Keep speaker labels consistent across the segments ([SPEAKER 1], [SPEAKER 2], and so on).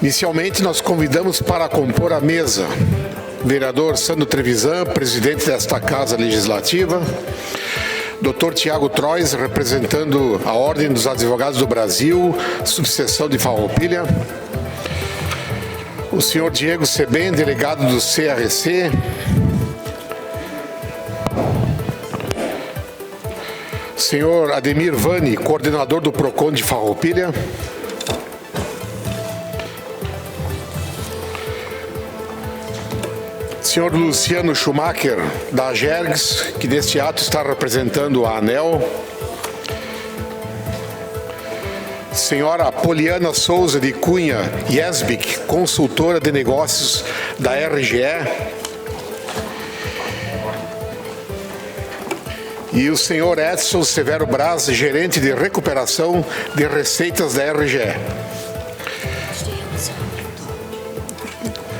[SPEAKER 1] Inicialmente, nós convidamos para compor a mesa vereador Sandro Trevisan, presidente desta Casa Legislativa, Dr. Tiago Trois, representando a Ordem dos Advogados do Brasil, subseção de Farroupilha, o senhor Diego Seben, delegado do CRC, senhor Ademir Vani, coordenador do PROCON de Farroupilha, senhor Luciano Schumacher, da Agergs, que neste ato está representando a ANEEL, senhora Poliana Souza de Cunha Yesbic, consultora de negócios da RGE, e o senhor Edson Severo Braz, gerente de recuperação de receitas da RGE.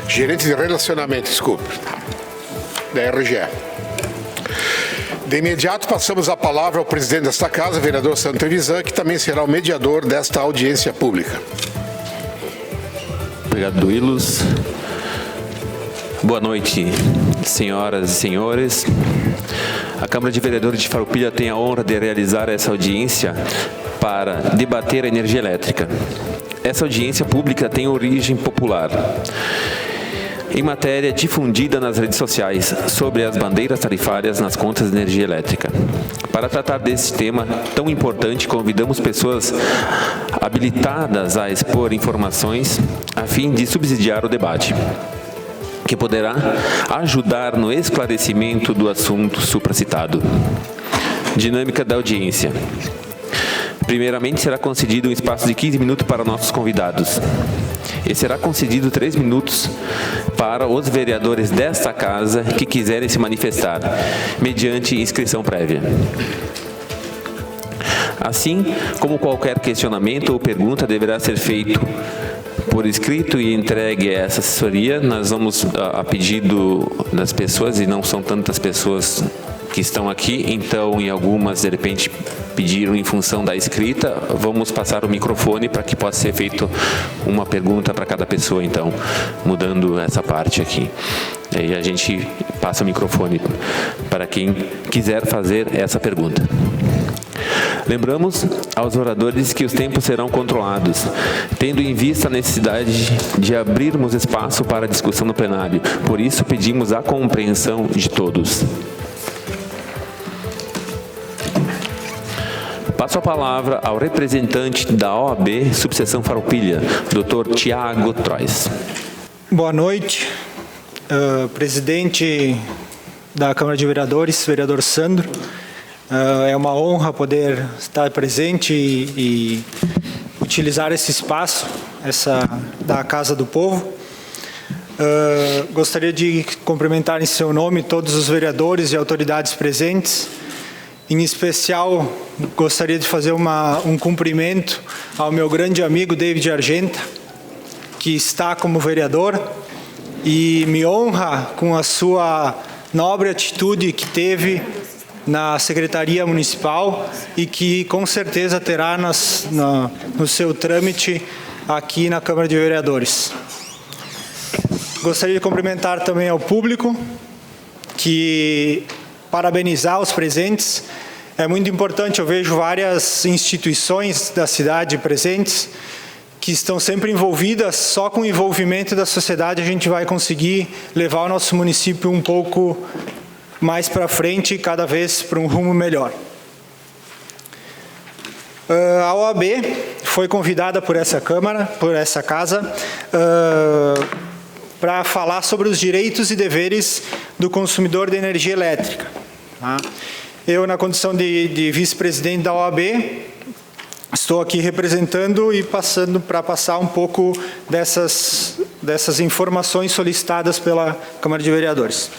[SPEAKER 1] Gerente de relacionamento, desculpe, da RGE. De imediato, passamos a palavra ao presidente desta Casa, vereador Sandro Trevisan, que também será o mediador desta audiência pública.
[SPEAKER 2] Obrigado, Duílos. Boa noite, senhoras e senhores. A Câmara de Vereadores de Farroupilha tem a honra de realizar essa audiência para debater a energia elétrica. Essa audiência pública tem origem popular em matéria difundida nas redes sociais sobre as bandeiras tarifárias nas contas de energia elétrica. Para tratar desse tema tão importante, convidamos pessoas habilitadas a expor informações a fim de subsidiar o debate, que poderá ajudar no esclarecimento do assunto supracitado. Dinâmica da audiência. Primeiramente, será concedido um espaço de 15 minutos para nossos convidados. E será concedido 3 minutos para os vereadores desta Casa que quiserem se manifestar, mediante inscrição prévia. Assim como qualquer questionamento ou pergunta deverá ser feito por escrito e entregue a essa assessoria, nós vamos, a pedido das pessoas, e não são tantas pessoas que estão aqui, então em algumas, de repente, pediram em função da escrita, vamos passar o microfone para que possa ser feito uma pergunta para cada pessoa, então, mudando essa parte aqui. E aí a gente passa o microfone para quem quiser fazer essa pergunta. Lembramos aos oradores que os tempos serão controlados, tendo em vista a necessidade de abrirmos espaço para a discussão no plenário. Por isso, pedimos a compreensão de todos. Passo a palavra ao representante da OAB, subseção Farroupilha, Dr. Tiago Trois.
[SPEAKER 3] Boa noite, presidente da Câmara de Vereadores, vereador Sandro. É uma honra poder estar presente e utilizar esse espaço, da Casa do Povo. Gostaria de cumprimentar em seu nome todos os vereadores e autoridades presentes. Em especial, gostaria de fazer um cumprimento ao meu grande amigo David Argenta, que está como vereador, e me honra com a sua nobre atitude que teve na Secretaria Municipal e que com certeza terá no seu trâmite aqui na Câmara de Vereadores. Gostaria de cumprimentar também ao público, parabenizar os presentes. É muito importante, eu vejo várias instituições da cidade presentes que estão sempre envolvidas. Só com o envolvimento da sociedade a gente vai conseguir levar o nosso município um pouco mais para frente e cada vez para um rumo melhor. A OAB foi convidada por essa Casa, para falar sobre os direitos e deveres do consumidor de energia elétrica. Eu, na condição de vice-presidente da OAB, estou aqui representando e passar um pouco dessas informações solicitadas pela Câmara de Vereadores.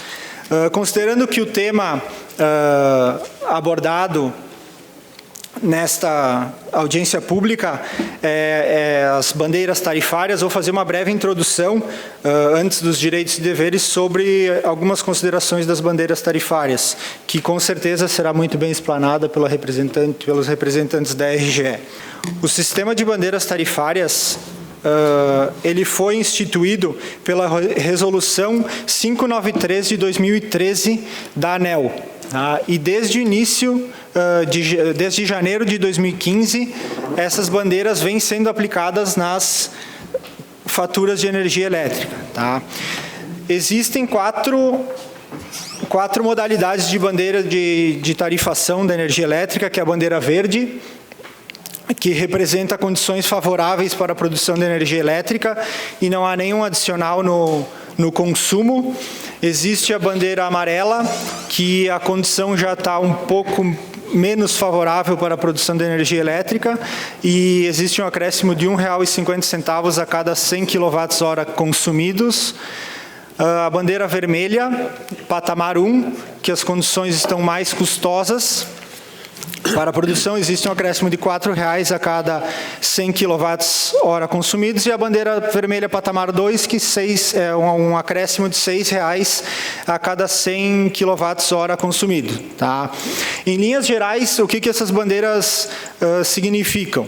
[SPEAKER 3] Considerando que o tema abordado nesta audiência pública as bandeiras tarifárias, vou fazer uma breve introdução antes dos direitos e deveres sobre algumas considerações das bandeiras tarifárias, que com certeza será muito bem explanada pelos representantes da RGE. O sistema de bandeiras tarifárias ele foi instituído pela Resolução 593 de 2013 da ANEEL. Tá? E desde o início, desde janeiro de 2015, essas bandeiras vêm sendo aplicadas nas faturas de energia elétrica. Tá? Existem quatro modalidades de bandeira de tarifação da energia elétrica, que é a bandeira verde, que representa condições favoráveis para a produção de energia elétrica e não há nenhum adicional no consumo. Existe a bandeira amarela, que a condição já está um pouco menos favorável para a produção de energia elétrica e existe um acréscimo de R$ 1,50 a cada 100 kWh consumidos. A bandeira vermelha, patamar 1, que as condições estão mais custosas. Para a produção, existe um acréscimo de R$ 4,00 a cada 100 kWh consumidos, e a bandeira vermelha patamar 2, que é um acréscimo de R$ 6,00 a cada 100 kWh consumido. Tá? Em linhas gerais, o que essas bandeiras significam?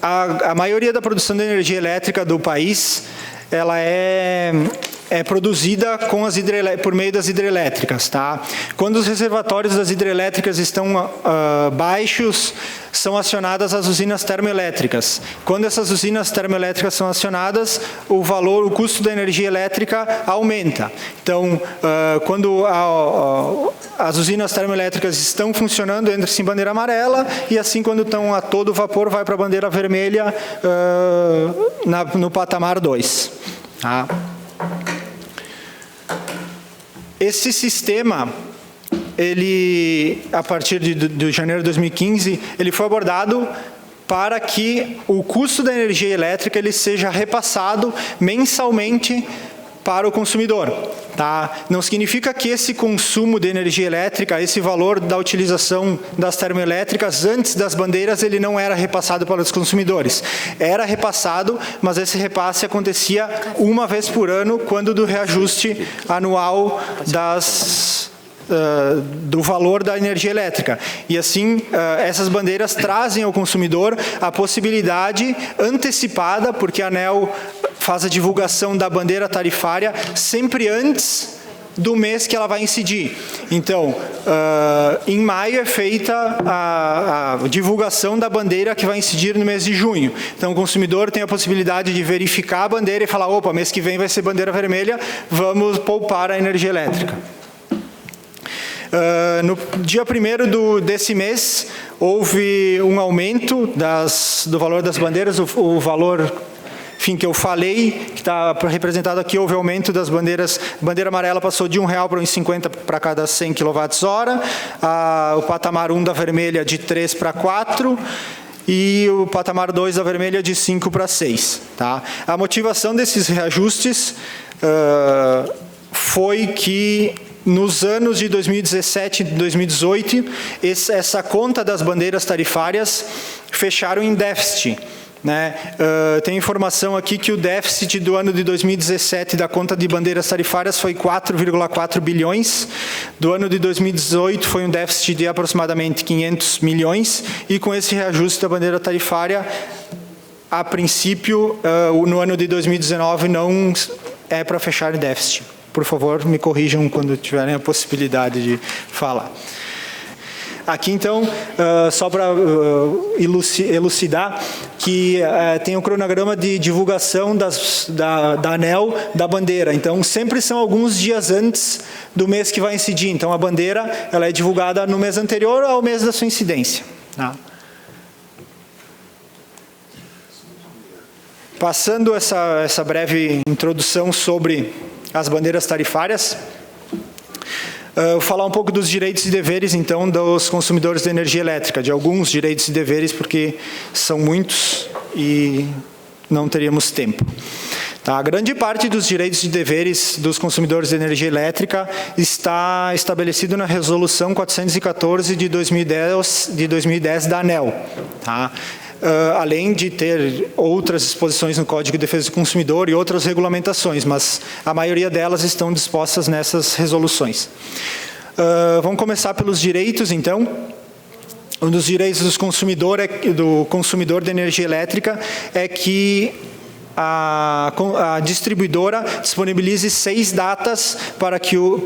[SPEAKER 3] A maioria da produção de energia elétrica do país, ela é produzida por meio das hidrelétricas. Tá? Quando os reservatórios das hidrelétricas estão baixos, são acionadas as usinas termoelétricas. Quando essas usinas termoelétricas são acionadas, o custo da energia elétrica aumenta. Então, quando as usinas termoelétricas estão funcionando, entra-se em bandeira amarela, e assim, quando estão a todo vapor, vai para a bandeira vermelha no patamar 2. Tá? Esse sistema, a partir de janeiro de 2015, ele foi abordado para que o custo da energia elétrica ele seja repassado mensalmente para o consumidor. Tá? Não significa que esse consumo de energia elétrica, esse valor da utilização das termoelétricas antes das bandeiras, ele não era repassado para os consumidores. Era repassado, mas esse repasse acontecia uma vez por ano, quando do reajuste anual do valor da energia elétrica. E assim, essas bandeiras trazem ao consumidor a possibilidade antecipada, porque a ANEEL faz a divulgação da bandeira tarifária sempre antes do mês que ela vai incidir. Então, em maio é feita a divulgação da bandeira que vai incidir no mês de junho. Então, o consumidor tem a possibilidade de verificar a bandeira e falar, opa, mês que vem vai ser bandeira vermelha, vamos poupar a energia elétrica. No dia 1º desse mês, houve um aumento do valor das bandeiras, o valor que eu falei, que está representado aqui, houve aumento das bandeiras. Bandeira amarela passou de R$ 1,00 para R$ 1,50 para cada 100 kWh, o patamar 1 da vermelha de 3 para 4, e o patamar 2 da vermelha de 5 para 6. Tá? A motivação desses reajustes foi que nos anos de 2017 e 2018, essa conta das bandeiras tarifárias fecharam em déficit. Né? Tem informação aqui que o déficit do ano de 2017 da conta de bandeiras tarifárias foi 4,4 bilhões, do ano de 2018 foi um déficit de aproximadamente 500 milhões, e com esse reajuste da bandeira tarifária, a princípio, no ano de 2019 não é para fechar déficit. Por favor, me corrijam quando tiverem a possibilidade de falar. Aqui, então, só para elucidar, que tem um cronograma de divulgação da ANEEL da bandeira. Então, sempre são alguns dias antes do mês que vai incidir. Então, a bandeira ela é divulgada no mês anterior ao mês da sua incidência. Tá? Passando essa breve introdução sobre as bandeiras tarifárias, vou falar um pouco dos direitos e deveres, então, dos consumidores de energia elétrica, de alguns direitos e deveres, porque são muitos e não teríamos tempo. Tá? A grande parte dos direitos e deveres dos consumidores de energia elétrica está estabelecido na Resolução 414 de 2010 da ANEEL. Tá? Além de ter outras disposições no Código de Defesa do Consumidor e outras regulamentações, mas a maioria delas estão dispostas nessas resoluções. Vamos começar pelos direitos, então. um dos direitos do consumidor de energia elétrica é que a distribuidora disponibilize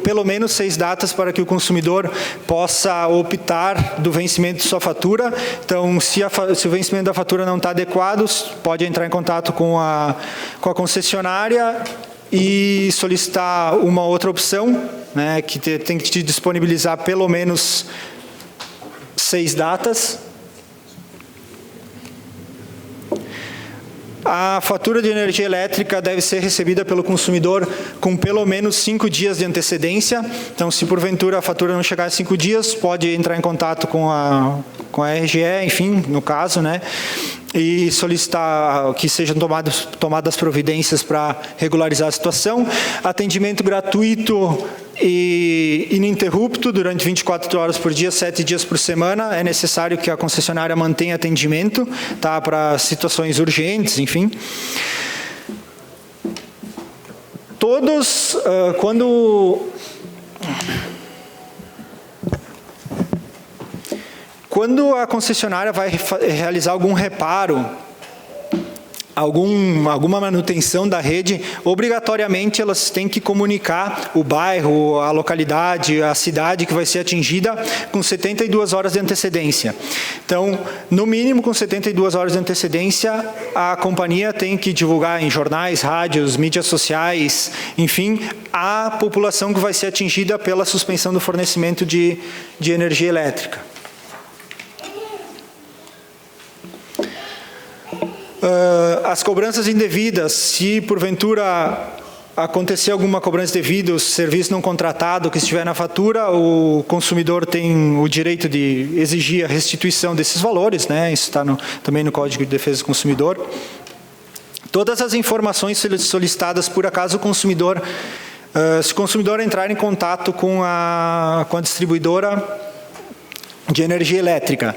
[SPEAKER 3] pelo menos 6 datas para que o consumidor possa optar do vencimento de sua fatura. Então, se o vencimento da fatura não está adequado, pode entrar em contato com a concessionária e solicitar uma outra opção, né, que tem que te disponibilizar pelo menos 6 datas. A fatura de energia elétrica deve ser recebida pelo consumidor com pelo menos 5 dias de antecedência. Então, se porventura a fatura não chegar a 5 dias, pode entrar em contato com a RGE, enfim, no caso, né? E solicitar que sejam tomadas providências para regularizar a situação. Atendimento gratuito e ininterrupto durante 24 horas por dia, 7 dias por semana. É necessário que a concessionária mantenha atendimento, tá, para situações urgentes, enfim. Todos, quando a concessionária vai realizar algum reparo, alguma manutenção da rede, obrigatoriamente elas têm que comunicar o bairro, a localidade, a cidade que vai ser atingida com 72 horas de antecedência. Então, no mínimo com 72 horas de antecedência, a companhia tem que divulgar em jornais, rádios, mídias sociais, enfim, a população que vai ser atingida pela suspensão do fornecimento de energia elétrica. As cobranças indevidas, se porventura acontecer alguma cobrança indevida, o serviço não contratado que estiver na fatura, o consumidor tem o direito de exigir a restituição desses valores, né? Isso está também no Código de Defesa do Consumidor. Todas as informações solicitadas por acaso o consumidor, se o consumidor entrar em contato com a distribuidora de energia elétrica,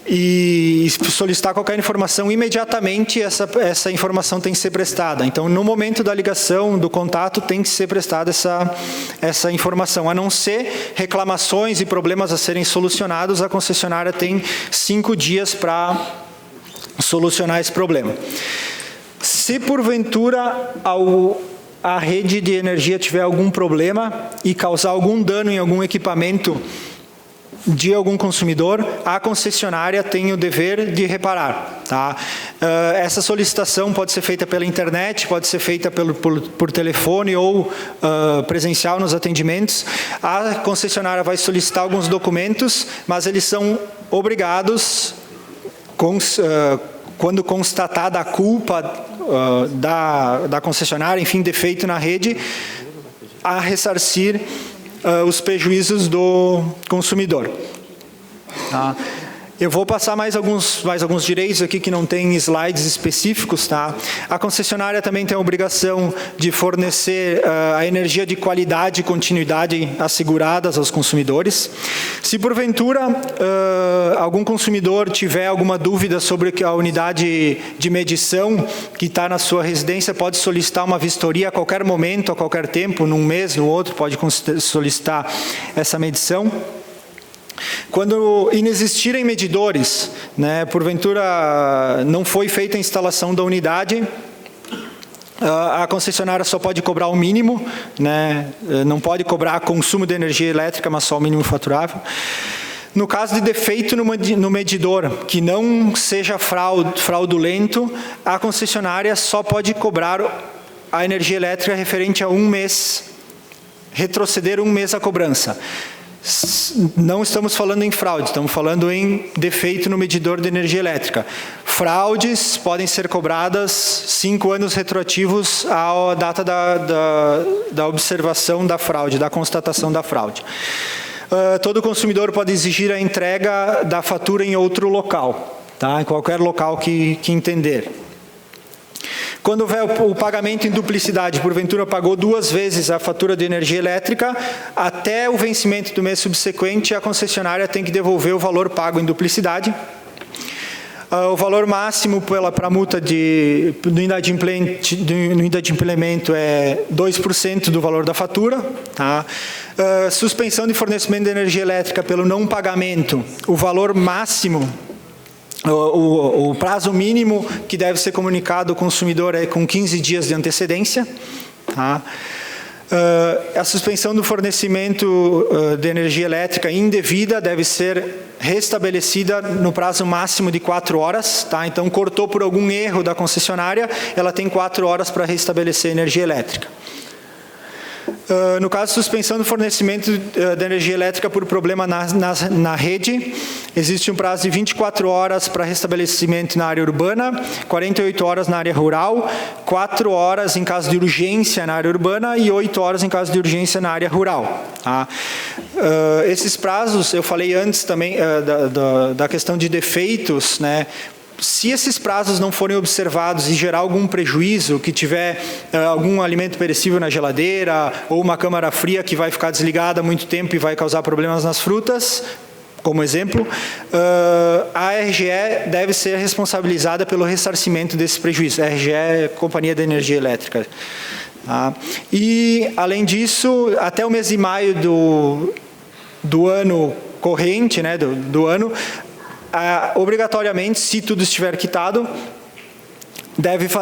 [SPEAKER 3] e solicitar qualquer informação, imediatamente essa informação tem que ser prestada. Então, no momento da ligação, do contato, tem que ser prestada essa informação. A não ser reclamações e problemas a serem solucionados, a concessionária tem 5 dias para solucionar esse problema. Se porventura a rede de energia tiver algum problema e causar algum dano em algum equipamento de algum consumidor, a concessionária tem o dever de reparar. Tá? Essa solicitação pode ser feita pela internet, pode ser feita por telefone ou presencial nos atendimentos. A concessionária vai solicitar alguns documentos, mas eles são obrigados, quando constatada a culpa da concessionária, enfim, defeito na rede, a ressarcir os prejuízos do consumidor. Tá? Eu vou passar mais alguns direitos aqui que não tem slides específicos. Tá? A concessionária também tem a obrigação de fornecer a energia de qualidade e continuidade asseguradas aos consumidores. Se porventura algum consumidor tiver alguma dúvida sobre a unidade de medição que está na sua residência, pode solicitar uma vistoria a qualquer momento, a qualquer tempo, num mês, no outro, pode solicitar essa medição. Quando inexistirem medidores, né, porventura não foi feita a instalação da unidade, a concessionária só pode cobrar o mínimo, né, não pode cobrar consumo de energia elétrica, mas só o mínimo faturável. No caso de defeito no medidor, que não seja fraudulento, a concessionária só pode cobrar a energia elétrica referente a 1 mês, retroceder 1 mês a cobrança. Não estamos falando em fraude, estamos falando em defeito no medidor de energia elétrica. Fraudes podem ser cobradas 5 anos retroativos à data da observação da fraude, da constatação da fraude. Todo consumidor pode exigir a entrega da fatura em outro local, tá? Em qualquer local que entender. Quando houver o pagamento em duplicidade, porventura pagou 2 vezes a fatura de energia elétrica, até o vencimento do mês subsequente, a concessionária tem que devolver o valor pago em duplicidade. O valor máximo para a multa do inadimplemento é 2% do valor da fatura. Tá? Suspensão de fornecimento de energia elétrica pelo não pagamento, o valor máximo, o prazo mínimo que deve ser comunicado ao consumidor é com 15 dias de antecedência. Tá? A suspensão do fornecimento de energia elétrica indevida deve ser restabelecida no prazo máximo de 4 horas. Tá? Então, cortou por algum erro da concessionária, ela tem 4 horas para restabelecer a energia elétrica. No caso de suspensão do fornecimento de energia elétrica por problema na rede, existe um prazo de 24 horas para restabelecimento na área urbana, 48 horas na área rural, 4 horas em caso de urgência na área urbana e 8 horas em caso de urgência na área rural. Tá? Esses prazos, eu falei antes também da questão de defeitos, né? Se esses prazos não forem observados e gerar algum prejuízo, que tiver algum alimento perecível na geladeira ou uma câmara fria que vai ficar desligada há muito tempo e vai causar problemas nas frutas, como exemplo, a RGE deve ser responsabilizada pelo ressarcimento desse prejuízo. A RGE é a Companhia de Energia Elétrica. Tá? E, além disso, até o mês de maio do ano corrente, né, do ano, obrigatoriamente, se tudo estiver quitado,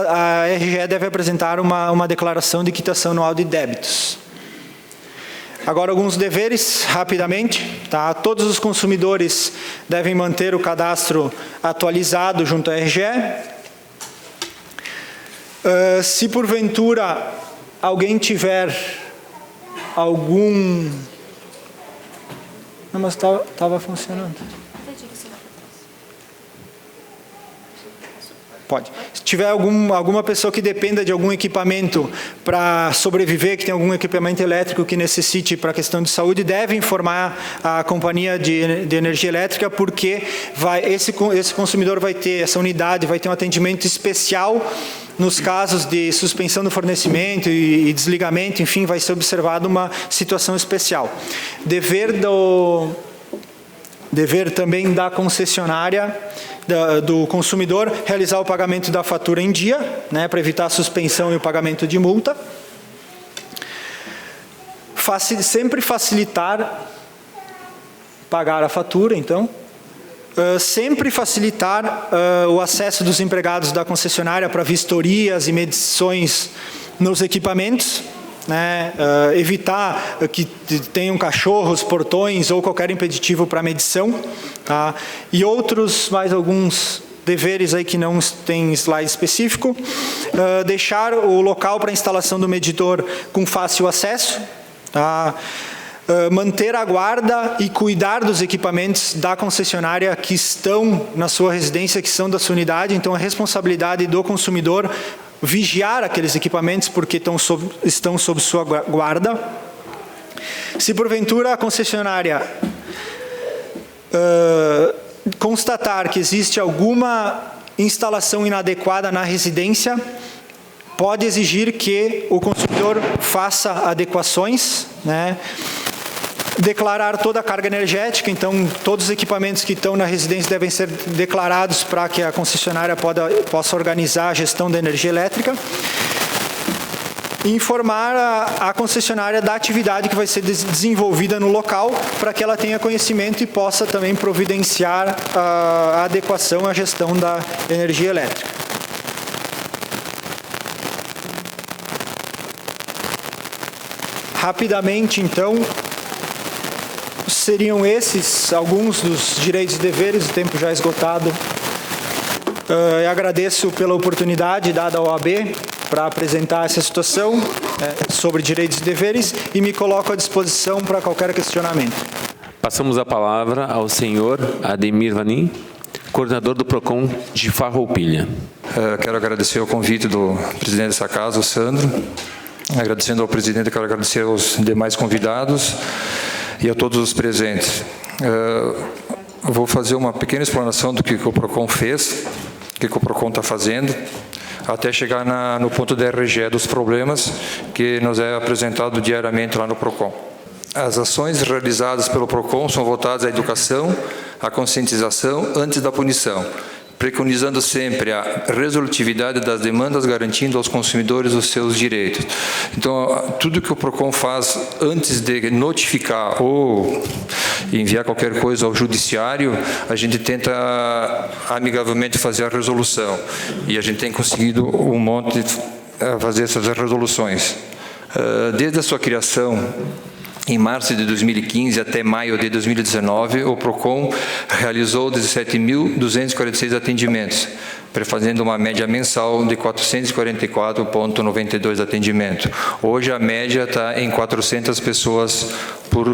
[SPEAKER 3] a RGE deve apresentar uma declaração de quitação anual de débitos. Agora, alguns deveres, rapidamente. Tá? Todos os consumidores devem manter o cadastro atualizado junto à RGE. Se, porventura, alguém tiver algum... Não, mas estava funcionando. Pode. Se tiver alguma pessoa que dependa de algum equipamento para sobreviver, que tem algum equipamento elétrico que necessite para a questão de saúde, deve informar a companhia de energia elétrica, porque esse consumidor vai ter, essa unidade vai ter um atendimento especial nos casos de suspensão do fornecimento e desligamento, enfim, vai ser observada uma situação especial. Dever também da concessionária, do consumidor, realizar o pagamento da fatura em dia, né, para evitar a suspensão e o pagamento de multa. Sempre facilitar pagar a fatura, então. Sempre facilitar o acesso dos empregados da concessionária para vistorias e medições nos equipamentos. Né, evitar que tenham cachorros, portões ou qualquer impeditivo para medição. Tá? E mais alguns deveres aí que não tem slide específico. Deixar o local para instalação do medidor com fácil acesso. Tá? Manter a guarda e cuidar dos equipamentos da concessionária que estão na sua residência, que são da sua unidade. Então, a responsabilidade do consumidor vigiar aqueles equipamentos porque estão sob sua guarda. Se porventura a concessionária constatar que existe alguma instalação inadequada na residência, pode exigir que o consumidor faça adequações, né? Declarar toda a carga energética, então todos os equipamentos que estão na residência devem ser declarados para que a concessionária possa organizar a gestão da energia elétrica. E informar a concessionária da atividade que vai ser desenvolvida no local, para que ela tenha conhecimento e possa também providenciar a adequação à gestão da energia elétrica. Rapidamente, então, seriam esses alguns dos direitos e deveres, o tempo já esgotado. Eu agradeço pela oportunidade dada ao OAB para apresentar essa situação sobre direitos e deveres e me coloco à disposição para qualquer questionamento.
[SPEAKER 2] Passamos a palavra ao senhor Ademir Vanin, coordenador do PROCON de Farroupilha.
[SPEAKER 4] Quero agradecer o convite do presidente dessa casa, o Sandro. Agradecendo ao presidente, quero agradecer aos demais convidados e a todos os presentes. Vou fazer uma pequena explanação do que o PROCON fez, o que o PROCON está fazendo, até chegar no ponto da RGE dos problemas que nos é apresentado diariamente lá no PROCON. As ações realizadas pelo PROCON são voltadas à educação, à conscientização antes da punição, preconizando sempre a resolutividade das demandas, garantindo aos consumidores os seus direitos. Então, tudo que o PROCON faz antes de notificar ou enviar qualquer coisa ao judiciário, a gente tenta amigavelmente fazer a resolução. E a gente tem conseguido um monte de fazer essas resoluções. Desde a sua criação, em março de 2015 até maio de 2019, o PROCON realizou 17.246 atendimentos, prefazendo uma média mensal de 444,92 atendimentos. Hoje a média está em 400 pessoas por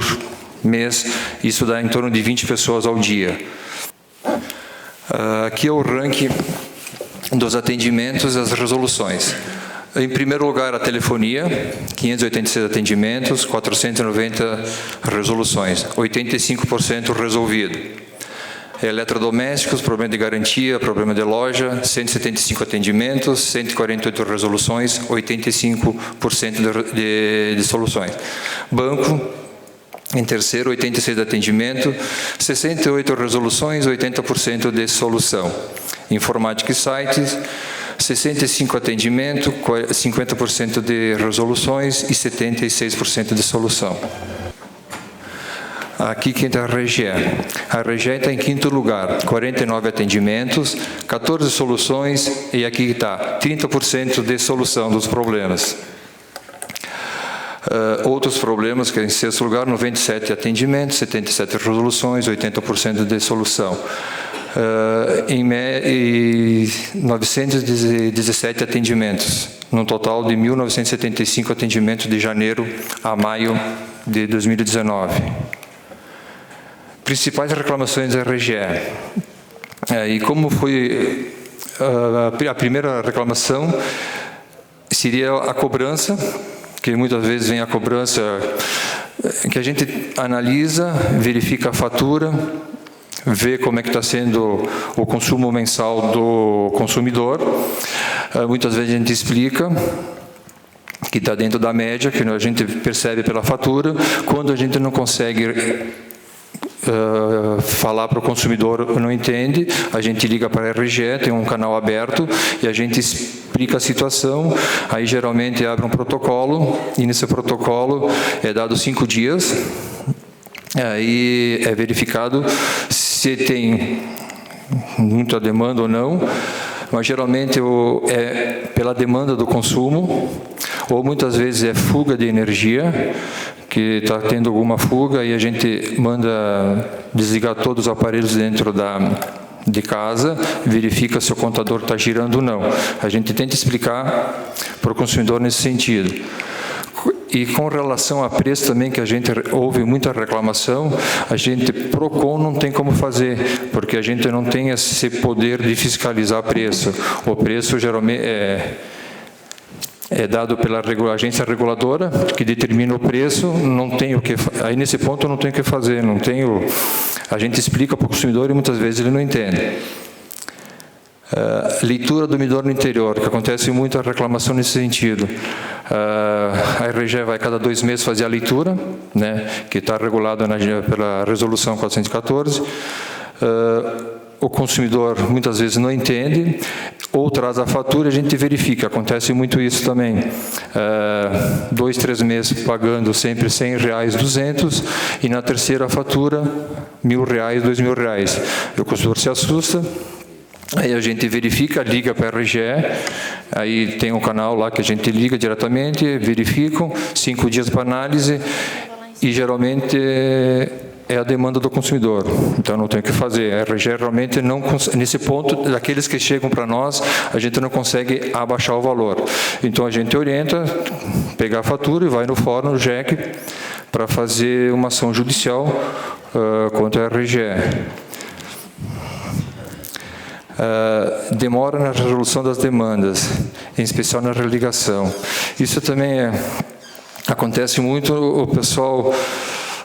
[SPEAKER 4] mês, isso dá em torno de 20 pessoas ao dia. Aqui é o ranking dos atendimentos e as resoluções. Em primeiro lugar, a telefonia, 586 atendimentos, 490 resoluções, 85% resolvido. Eletrodomésticos, problema de garantia, problema de loja, 175 atendimentos, 148 resoluções, 85% de soluções. Banco, em terceiro, 86 atendimento, 68 resoluções, 80% de solução. Informática e sites, 65 atendimento, 50% de resoluções e 76% de solução. Aqui quem está a RGE. A RGE está em quinto lugar, 49 atendimentos, 14 soluções e aqui está 30% de solução dos problemas. Outros problemas, que é em sexto lugar, 97 atendimentos, 77 resoluções, 80% de solução. Em 917 atendimentos, num total de 1.975 atendimentos de janeiro a maio de 2019. Principais reclamações da RGE. E como foi a primeira reclamação, seria a cobrança, que muitas vezes vem a cobrança que a gente analisa, verifica a fatura, vê como é que está sendo o consumo mensal do consumidor. Muitas vezes a gente explica que está dentro da média, que a gente percebe pela fatura. Quando a gente não consegue falar para o consumidor, não entende, a gente liga para a RGE, tem um canal aberto, e a gente explica a situação. Aí geralmente abre um protocolo, e nesse protocolo é dado 5 dias, aí é verificado se tem muita demanda ou não, mas geralmente é pela demanda do consumo, ou muitas vezes é fuga de energia, que está tendo alguma fuga e a gente manda desligar todos os aparelhos dentro de casa, verifica se o contador está girando ou não. A gente tenta explicar para o consumidor nesse sentido. E com relação a preço também, que a gente ouve muita reclamação, a gente, PROCON, não tem como fazer, porque a gente não tem esse poder de fiscalizar preço. O preço geralmente é dado pela agência reguladora, que determina o preço, não tem o que, aí nesse ponto não tem o que fazer, a gente explica para o consumidor e muitas vezes ele não entende. Leitura do medidor no interior, que acontece muita reclamação nesse sentido. A RGE vai cada 2 meses fazer a leitura, né, que está regulada pela resolução 414. O consumidor muitas vezes não entende, ou traz a fatura e a gente verifica. Acontece muito isso também. 2, 3 meses pagando sempre R$100, 200, e na terceira fatura R$1.000, R$2.000. O consumidor se assusta. Aí a gente verifica, liga para a RGE, aí tem um canal lá que a gente liga diretamente, verificam, 5 dias para análise, e geralmente é a demanda do consumidor, então não tem o que fazer. A RGE realmente não, nesse ponto, daqueles que chegam para nós, a gente não consegue abaixar o valor. Então a gente orienta, pegar a fatura e vai no fórum, no JEC, para fazer uma ação judicial contra a RGE. Demora na resolução das demandas, em especial na religação. Isso também acontece muito,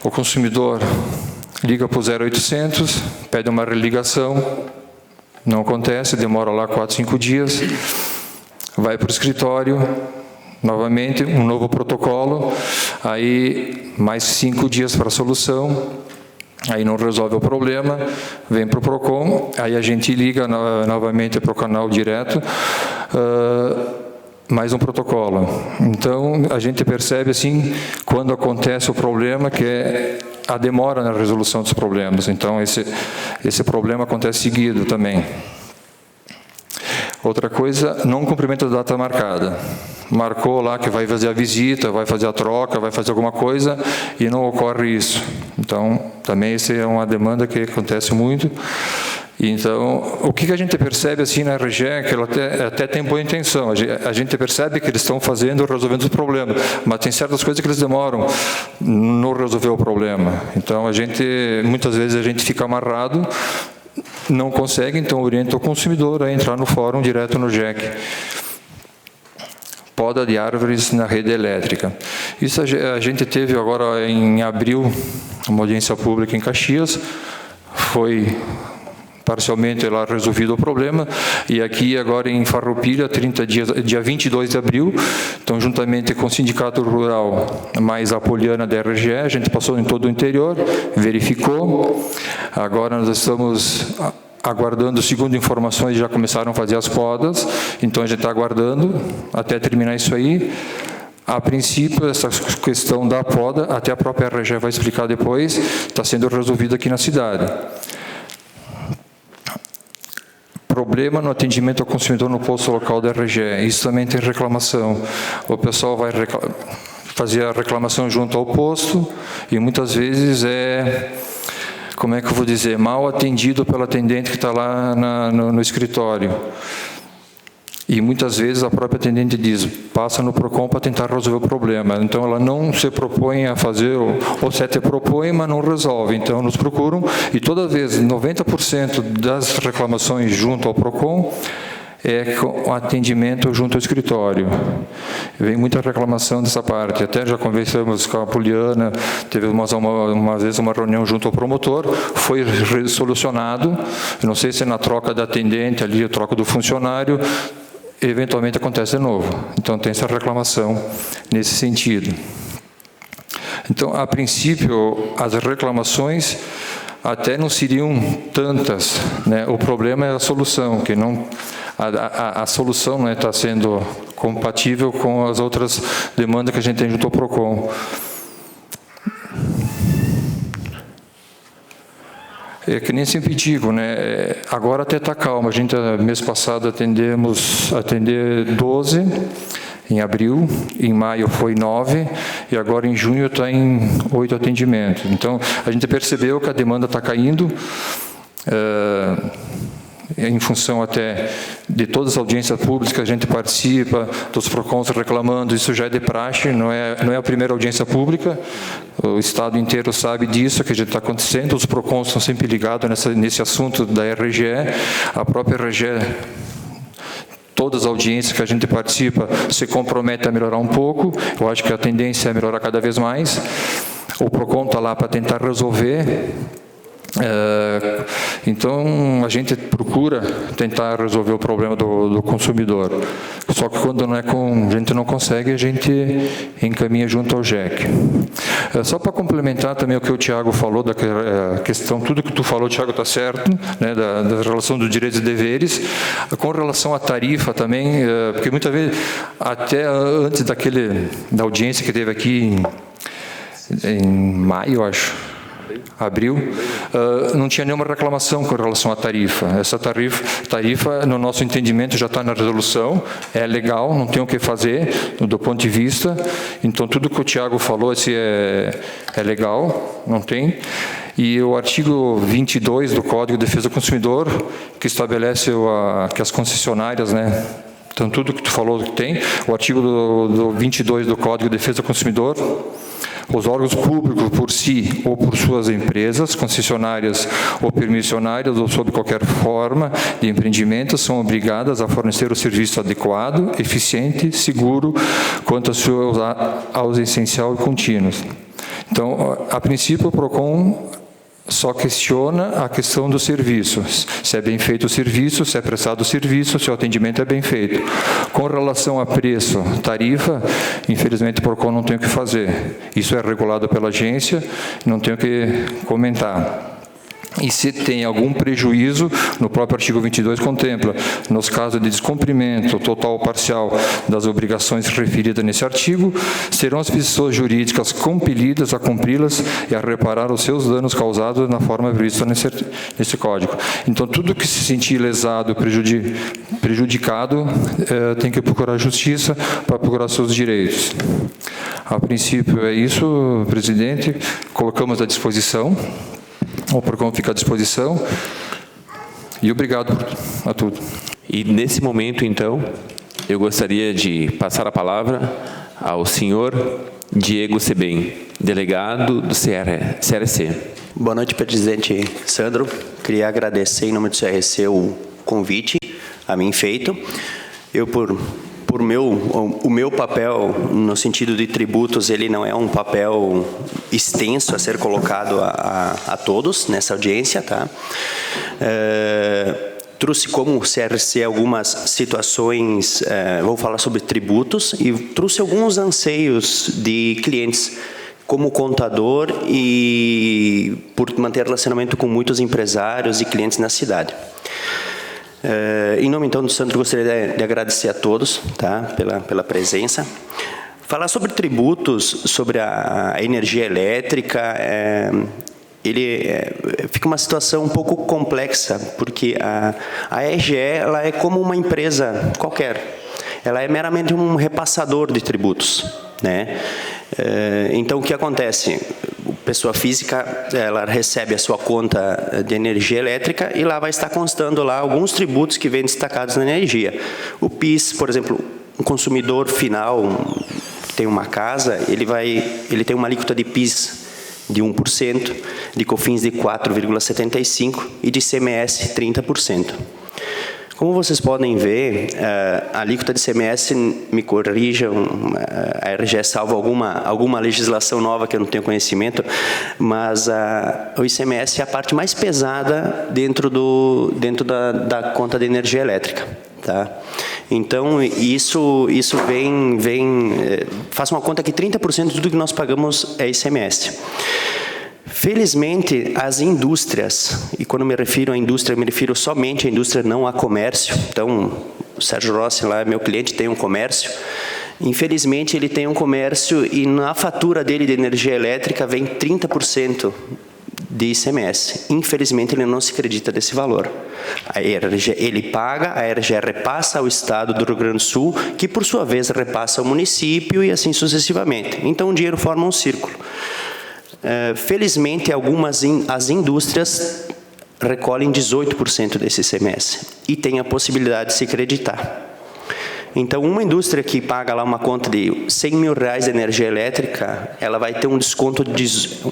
[SPEAKER 4] o consumidor liga para o 0800, pede uma religação, não acontece, demora lá 4, 5 dias, vai para o escritório, novamente, um novo protocolo, aí mais 5 dias para a solução, Aí não resolve o problema, vem para o PROCON, aí a gente liga novamente para o canal direto, mais um protocolo. Então, a gente percebe, assim, quando acontece o problema, que é a demora na resolução dos problemas. Então, esse problema acontece seguido também. Outra coisa, não cumprimento da data marcada. Marcou lá que vai fazer a visita, vai fazer a troca, vai fazer alguma coisa e não ocorre isso. Então, também essa é uma demanda que acontece muito. Então, o que a gente percebe assim na RGE é que ela até tem boa intenção. A gente percebe que eles estão resolvendo os problemas, mas tem certas coisas que eles demoram no resolver o problema. Então, muitas vezes a gente fica amarrado, não consegue, então orienta o consumidor a entrar no fórum direto no GEC. Poda de árvores na rede elétrica. Isso a gente teve agora em abril, uma audiência pública em Caxias, foi parcialmente lá resolvido o problema, e aqui agora em Farroupilha, dia 22 de abril, então juntamente com o Sindicato Rural, mais a Poliana da RGE, a gente passou em todo o interior, verificou, agora nós estamos aguardando, segundo informações, já começaram a fazer as podas, então a gente está aguardando até terminar isso aí. A princípio, essa questão da poda, até a própria RGE vai explicar depois, está sendo resolvida aqui na cidade. Problema no atendimento ao consumidor no posto local da RGE, isso também tem reclamação. O pessoal vai fazer a reclamação junto ao posto e muitas vezes como é que eu vou dizer, mal atendido pelo atendente que está lá no escritório. E muitas vezes a própria atendente diz, passa no PROCON para tentar resolver o problema. Então ela não se propõe a fazer, ou se até propõe, mas não resolve. Então nos procuram e toda vez, 90% das reclamações junto ao PROCON é com atendimento junto ao escritório. Vem muita reclamação dessa parte. Até já conversamos com a Poliana, teve uma vez uma reunião junto ao promotor, foi solucionado, não sei se na troca da atendente ali, a troca do funcionário, eventualmente acontece de novo. Então tem essa reclamação nesse sentido. Então, a princípio, as reclamações até não seriam tantas, né? O problema é a solução, que não a solução não está sendo compatível com as outras demandas que a gente tem junto ao PROCON. É que nem sempre digo, né? Agora até está calma. A gente, mês passado, atender 12, em abril, em maio foi 9, e agora em junho está em 8 atendimentos. Então, a gente percebeu que a demanda está caindo, em função até de todas as audiências públicas que a gente participa, dos PROCONs reclamando, isso já é de praxe, não é a primeira audiência pública, o Estado inteiro sabe disso, que já está acontecendo, os PROCONs estão sempre ligados nesse assunto da RGE, a própria RGE, todas as audiências que a gente participa, se compromete a melhorar um pouco, eu acho que a tendência é melhorar cada vez mais, o PROCON está lá para tentar resolver. Então a gente procura tentar resolver o problema do consumidor, só que quando a gente não consegue, a gente encaminha junto ao GEC. Só para complementar também o que o Tiago falou da questão, tudo que tu falou, Tiago, está certo, né, da relação dos direitos e deveres, com relação à tarifa também, porque muitas vezes, até antes da audiência que teve aqui em maio, acho, abril, não tinha nenhuma reclamação com relação à tarifa. Essa tarifa, no nosso entendimento, já está na resolução, é legal, não tem o que fazer do ponto de vista. Então, tudo que o Tiago falou é legal, não tem. E o artigo 22 do Código de Defesa do Consumidor, que estabelece que as concessionárias, né, então tudo que tu falou que tem, o artigo do 22 do Código de Defesa do Consumidor, os órgãos públicos por si ou por suas empresas, concessionárias ou permissionárias ou sob qualquer forma de empreendimento, são obrigadas a fornecer o serviço adequado, eficiente, seguro, quanto aos essencial e contínuos. Então, a princípio, o PROCON só questiona a questão do serviço, se é bem feito o serviço, se é prestado o serviço, se o atendimento é bem feito. Com relação a preço, tarifa, infelizmente o PROCON não tem o que fazer. Isso é regulado pela agência, não tenho o que comentar. E se tem algum prejuízo, no próprio artigo 22 contempla, nos casos de descumprimento total ou parcial das obrigações referidas nesse artigo, serão as pessoas jurídicas compelidas a cumpri-las e a reparar os seus danos causados na forma prevista nesse Código. Então, tudo que se sentir lesado, prejudicado, tem que procurar justiça para procurar seus direitos. A princípio é isso, presidente, colocamos à disposição. O PROCON fica à disposição. E obrigado a tudo.
[SPEAKER 2] E nesse momento, então, eu gostaria de passar a palavra ao senhor Diego Sebem, delegado do CRC.
[SPEAKER 5] Boa noite, presidente Sandro. Queria agradecer em nome do CRC o convite a mim feito. Eu, o meu papel, no sentido de tributos, ele não é um papel extenso a ser colocado a todos nessa audiência, tá? Trouxe como CRC algumas situações, vou falar sobre tributos, e trouxe alguns anseios de clientes como contador e por manter relacionamento com muitos empresários e clientes na cidade. Em nome, então, do Sandro, gostaria de agradecer a todos, tá, pela presença. Falar sobre tributos, sobre a energia elétrica, fica uma situação um pouco complexa, porque a ERGE ela é como uma empresa qualquer. Ela é meramente um repassador de tributos, né? Então, o que acontece? Pessoa física, ela recebe a sua conta de energia elétrica e lá vai estar constando lá alguns tributos que vêm destacados na energia. O PIS, por exemplo, um consumidor final que tem uma casa, ele tem uma alíquota de PIS de 1%, de COFINS de 4,75% e de ICMS 30%. Como vocês podem ver, a alíquota de ICMS, me corrijam, a RGE salva alguma legislação nova que eu não tenho conhecimento, mas o ICMS é a parte mais pesada dentro da conta de energia elétrica. Tá? Então, isso faça uma conta que 30% de tudo que nós pagamos é ICMS. Felizmente, as indústrias, e quando me refiro à indústria, me refiro somente à indústria, não a comércio. Então, o Sérgio Rossi, lá, meu cliente, tem um comércio. Infelizmente, ele tem um comércio e na fatura dele de energia elétrica vem 30% de ICMS. Infelizmente, ele não se acredita desse valor. Ele paga, a RGE repassa ao Estado do Rio Grande do Sul, que, por sua vez, repassa ao município e assim sucessivamente. Então, o dinheiro forma um círculo. Felizmente, as indústrias recolhem 18% desse ICMS e tem a possibilidade de se creditar. Então, uma indústria que paga lá uma conta de 100 mil reais de energia elétrica, ela vai ter um desconto de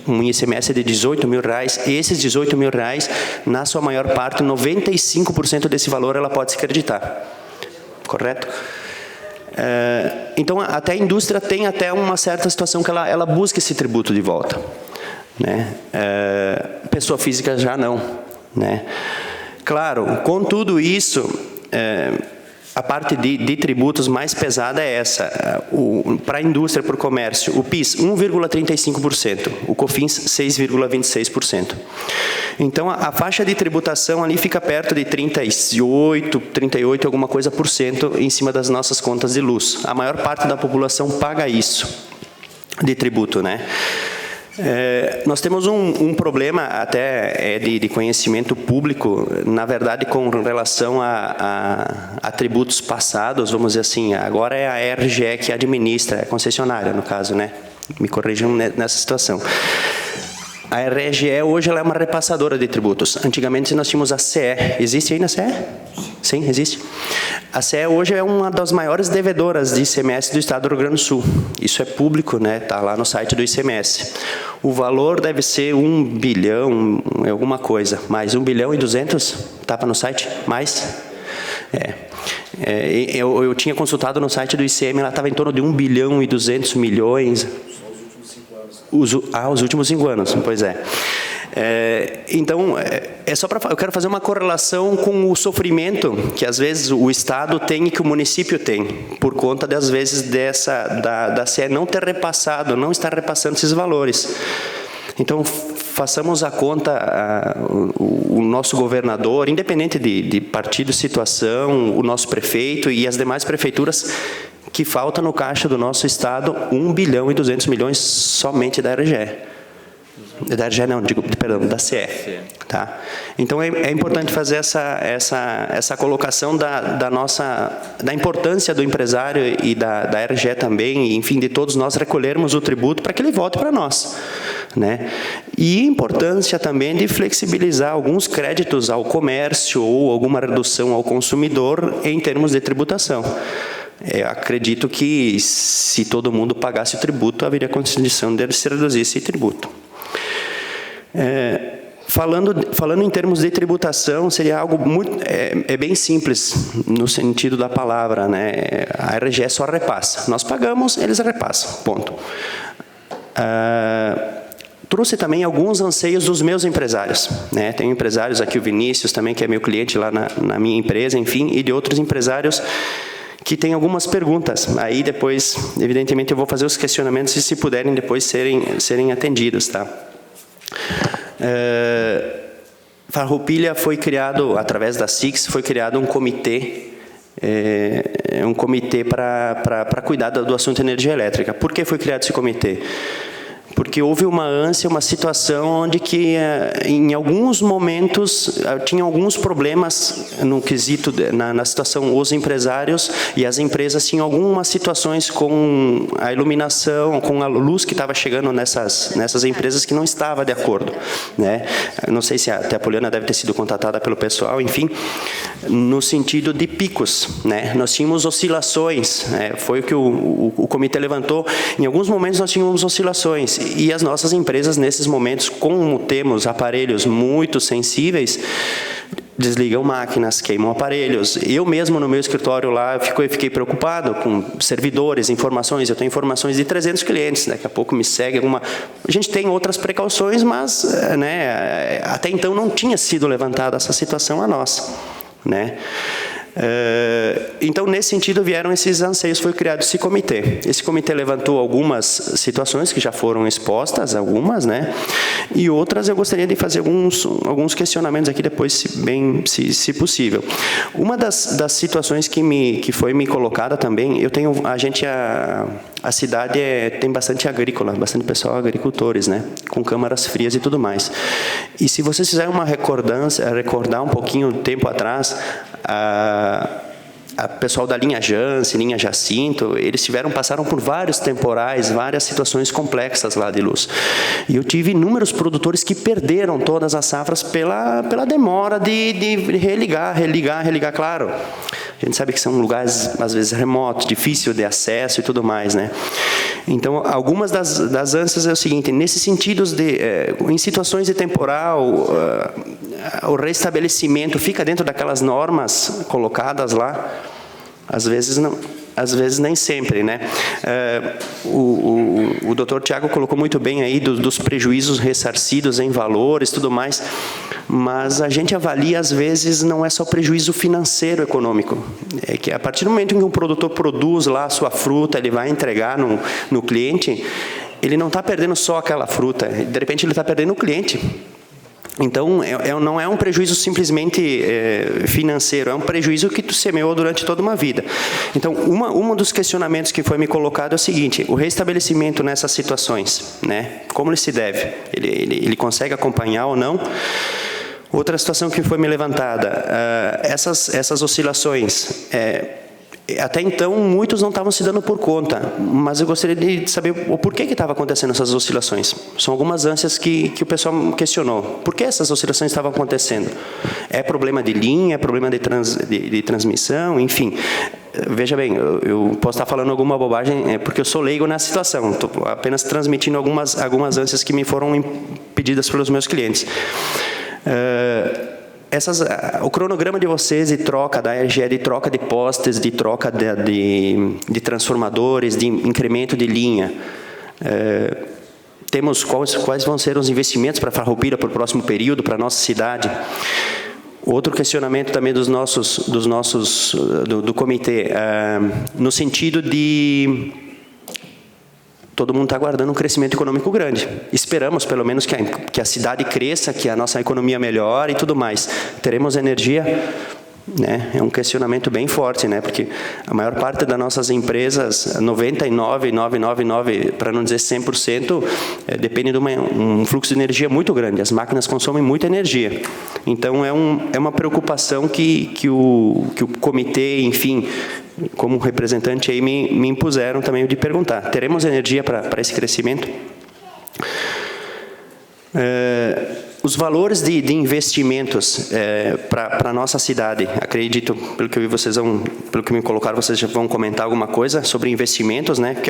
[SPEAKER 5] um ICMS de 18 mil reais. E esses 18 mil reais, na sua maior parte, 95% desse valor ela pode se creditar. Correto? Então, até a indústria tem até uma certa situação que ela busca esse tributo de volta, né? Pessoa física já não, né? Claro, com tudo isso, a parte de tributos mais pesada é essa. Para a indústria, para o comércio, o PIS, 1,35%, o COFINS, 6,26%. Então, a faixa de tributação ali fica perto de 38, alguma coisa por cento em cima das nossas contas de luz. A maior parte da população paga isso de tributo, né? Nós temos um problema até de conhecimento público, na verdade, com relação a tributos passados, vamos dizer assim. Agora é a RGE que administra, é concessionária, no caso, né? Me corrijam nessa situação. A RGE hoje ela é uma repassadora de tributos. Antigamente nós tínhamos a CE. Existe ainda a CE? Sim, existe. A CE hoje é uma das maiores devedoras de ICMS do Estado do Rio Grande do Sul. Isso é público, né? Está lá no site do ICMS. O valor deve ser 1 bilhão, alguma coisa. Mais 1 bilhão e 200? Estava no site? Mais? Eu tinha consultado no site do ICM, ela estava em torno de 1 bilhão e 200 milhões. Os últimos 5 anos, pois é. Então, eu quero fazer uma correlação com o sofrimento que às vezes o Estado tem e que o município tem, por conta das vezes da CE não ter repassado, não estar repassando esses valores. Então, façamos a conta, o nosso governador, independente de partido, situação, o nosso prefeito e as demais prefeituras, que falta no caixa do nosso Estado 1 bilhão e 200 milhões somente da RGE. Da RGE não, perdão, da CE. Tá? Então, é importante fazer essa colocação da importância do empresário e da RGE também, e, enfim, de todos nós recolhermos o tributo para que ele volte para nós. Né? E a importância também de flexibilizar alguns créditos ao comércio ou alguma redução ao consumidor em termos de tributação. Eu acredito que se todo mundo pagasse o tributo, haveria condição de se reduzir esse tributo. Falando em termos de tributação, seria algo muito, bem simples no sentido da palavra, né? A RGE só repassa. Nós pagamos, eles repassam, ponto. Trouxe também alguns anseios dos meus empresários, né? Tenho empresários aqui, o Vinícius também, que é meu cliente lá na minha empresa, enfim, e de outros empresários que têm algumas perguntas. Aí depois, evidentemente, eu vou fazer os questionamentos e, se puderem, depois serem atendidos, tá? Farroupilha foi criado, através da SIX, foi criado um comitê, para cuidar do assunto energia elétrica. Por que foi criado esse comitê? Porque houve uma ânsia, uma situação onde que, em alguns momentos, tinha alguns problemas no quesito, na situação, os empresários e as empresas tinham algumas situações com a iluminação, com a luz que estava chegando nessas empresas que não estava de acordo. Né? Não sei se até a Poliana deve ter sido contatada pelo pessoal, enfim, no sentido de picos. Né? Nós tínhamos oscilações, foi o que o comitê levantou. Em alguns momentos nós tínhamos oscilações. E as nossas empresas, nesses momentos, como temos aparelhos muito sensíveis, desligam máquinas, queimam aparelhos. Eu mesmo, no meu escritório lá, fiquei preocupado com servidores, informações. Eu tenho informações de 300 clientes, daqui a pouco me segue alguma... A gente tem outras precauções, mas, né, até então não tinha sido levantada essa situação a nós. Né? Então, nesse sentido, vieram esses anseios, foi criado esse comitê. Esse comitê levantou algumas situações que já foram expostas, algumas, né? E outras eu gostaria de fazer alguns questionamentos aqui depois, se possível. Uma das situações que foi me colocada também, a cidade tem bastante agrícola, bastante pessoal agricultores, né? Com câmaras frias e tudo mais. E se vocês fizerem uma recordar um pouquinho tempo atrás, a pessoal da linha Janssen, linha Jacinto, eles passaram por vários temporais, várias situações complexas lá de luz. E eu tive inúmeros produtores que perderam todas as safras pela demora de religar, claro. A gente sabe que são lugares, às vezes, remotos, difícil de acesso e tudo mais, né? Então, algumas das ânsias é o seguinte, nesses sentidos em situações de temporal, o restabelecimento fica dentro daquelas normas colocadas lá? Às vezes nem sempre, né? O doutor Tiago colocou muito bem aí dos prejuízos ressarcidos em valores, tudo mais, mas a gente avalia, às vezes, não é só prejuízo financeiro econômico, é que a partir do momento em que um produtor produz lá a sua fruta, ele vai entregar no cliente, ele não está perdendo só aquela fruta, de repente ele está perdendo o cliente. Então, não é um prejuízo simplesmente financeiro, é um prejuízo que tu semeou durante toda uma vida. Então, um dos questionamentos que foi me colocado é o seguinte, o restabelecimento nessas situações, né? Como ele se deve? Ele consegue acompanhar ou não? Outra situação que foi me levantada, essas oscilações, até então, muitos não estavam se dando por conta, mas eu gostaria de saber o porquê que estava acontecendo essas oscilações. São algumas ânsias que o pessoal questionou. Por que essas oscilações estavam acontecendo? É problema de linha, é problema de transmissão, enfim. Veja bem, eu posso estar falando alguma bobagem, porque eu sou leigo na situação. Estou apenas transmitindo algumas ânsias que me foram pedidas pelos meus clientes. O cronograma de vocês de troca da RGE, de troca de postes, de troca de transformadores, de incremento de linha, temos quais vão ser os investimentos para Farroupilha para o próximo período, para a nossa cidade. Outro questionamento também do comitê, no sentido de todo mundo está aguardando um crescimento econômico grande. Esperamos, pelo menos, que a cidade cresça, que a nossa economia melhore e tudo mais. Teremos energia? Né? É um questionamento bem forte, né? Porque a maior parte das nossas empresas, 99,999, para não dizer 100%, depende de um fluxo de energia muito grande. As máquinas consomem muita energia. Então, é uma preocupação que o comitê, enfim, como representante, aí me impuseram também de perguntar. Teremos energia para esse crescimento? Os valores de investimentos para a nossa cidade, acredito, pelo que eu vi pelo que me colocaram, vocês já vão comentar alguma coisa sobre investimentos, né? Que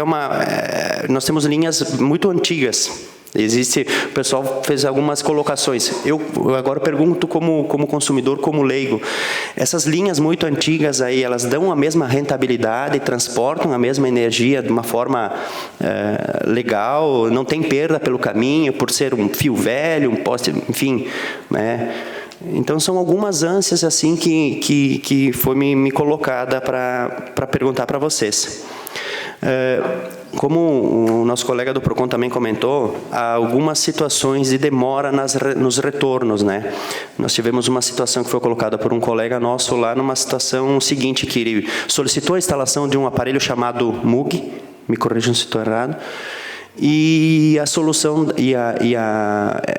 [SPEAKER 5] nós temos linhas muito antigas. O pessoal fez algumas colocações. Eu agora pergunto como consumidor, como leigo. Essas linhas muito antigas aí, elas dão a mesma rentabilidade, transportam a mesma energia de uma forma legal, não tem perda pelo caminho, por ser um fio velho, um poste, enfim, né? Então, são algumas ânsias assim que foi me colocada para perguntar para vocês. Como o nosso colega do PROCON também comentou, há algumas situações de demora nos retornos, né? Nós tivemos uma situação que foi colocada por um colega nosso lá, numa situação seguinte, que ele solicitou a instalação de um aparelho chamado MUG, me corrijam se estou errado, e a solução,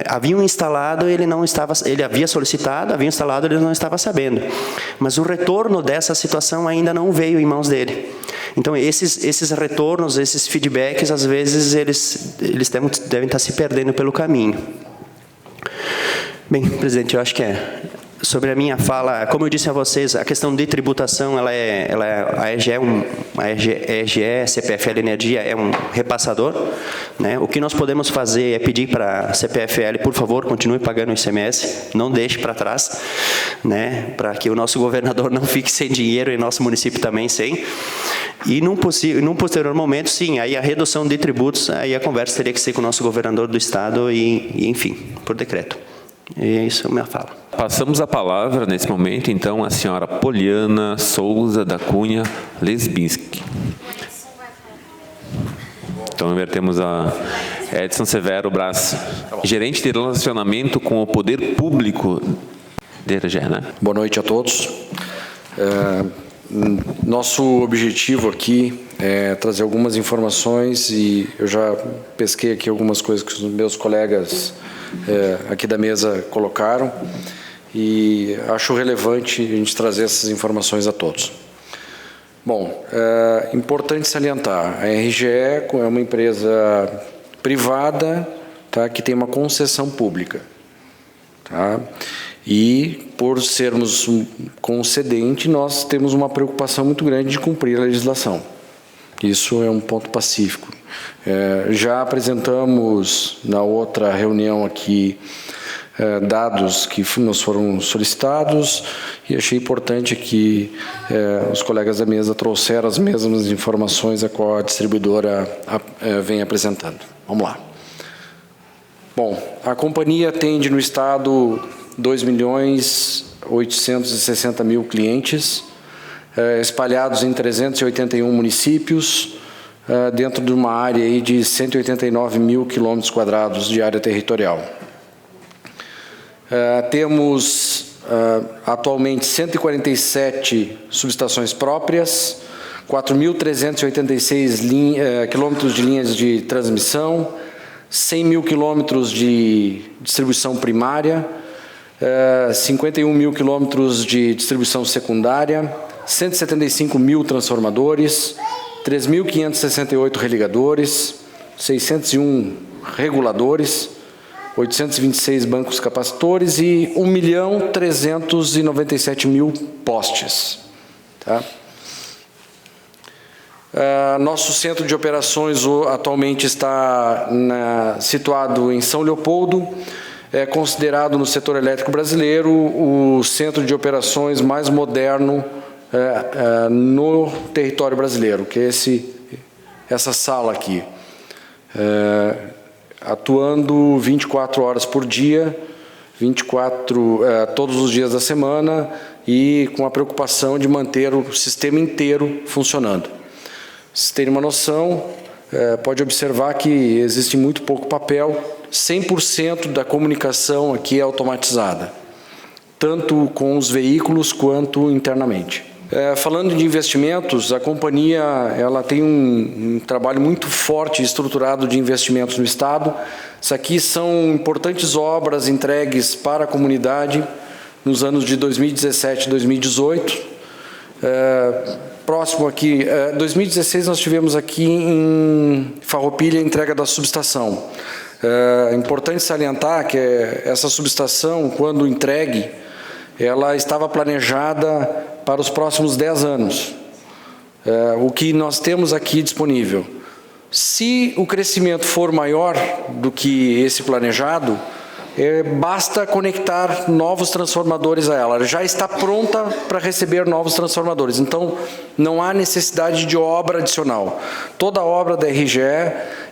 [SPEAKER 5] haviam instalado, ele havia solicitado, havia instalado, ele não estava sabendo. Mas o retorno dessa situação ainda não veio em mãos dele. Então, esses retornos, esses feedbacks, às vezes, eles devem estar se perdendo pelo caminho. Bem, presidente, eu acho que sobre a minha fala, como eu disse a vocês, a questão de tributação, a EGE, CPFL Energia, é um repassador, né? O que nós podemos fazer é pedir para a CPFL, por favor, continue pagando o ICMS, não deixe para trás, né? Para que o nosso governador não fique sem dinheiro e nosso município também sem. E num posterior momento, sim, aí a redução de tributos, aí a conversa teria que ser com o nosso governador do estado e enfim, por decreto. E é isso a minha fala.
[SPEAKER 2] Passamos a palavra, nesse momento, então, à senhora Poliana Souza da Cunha Lesbinski. Então, invertemos a Edson Severo Brás, gerente de relacionamento com o poder público da EGE, né?
[SPEAKER 6] Boa noite a todos. Nosso objetivo aqui é trazer algumas informações e eu já pesquei aqui algumas coisas que os meus colegas aqui da mesa colocaram e acho relevante a gente trazer essas informações a todos. Bom, importante salientar, a RGE é uma empresa privada, tá, que tem uma concessão pública, tá? E, por sermos um concedente, nós temos uma preocupação muito grande de cumprir a legislação. Isso é um ponto pacífico. Já apresentamos, na outra reunião aqui, dados que nos foram solicitados e achei importante que os colegas da mesa trouxeram as mesmas informações a qual a distribuidora vem apresentando. Vamos lá. Bom, a companhia atende no estado 2.860.000 clientes, espalhados em 381 municípios, dentro de uma área aí de 189.000 quilômetros quadrados de área territorial. Temos atualmente 147 subestações próprias, 4.386 quilômetros de linhas de transmissão, 100.000 quilômetros de distribuição primária, 51.000 quilômetros de distribuição secundária, 175.000 transformadores, 3.568 religadores, 601 reguladores, 826 bancos capacitores e 1.397.000 postes. Tá? Nosso centro de operações atualmente está situado em São Leopoldo, é considerado no setor elétrico brasileiro o centro de operações mais moderno no território brasileiro, que é essa sala aqui. atuando 24 horas por dia, todos os dias da semana, e com a preocupação de manter o sistema inteiro funcionando. Se terem uma noção, pode observar que existe muito pouco papel, 100% da comunicação aqui é automatizada, tanto com os veículos quanto internamente. Falando de investimentos, a companhia ela tem um trabalho muito forte e estruturado de investimentos no Estado. Isso aqui são importantes obras entregues para a comunidade nos anos de 2017 e 2018. Próximo aqui, 2016 nós tivemos aqui em Farroupilha a entrega da subestação. É importante salientar que essa subestação, quando entregue, ela estava planejada para os próximos 10 anos. O que nós temos aqui disponível. Se o crescimento for maior do que esse planejado, basta conectar novos transformadores a ela. Ela já está pronta para receber novos transformadores. Então, não há necessidade de obra adicional. Toda obra da RGE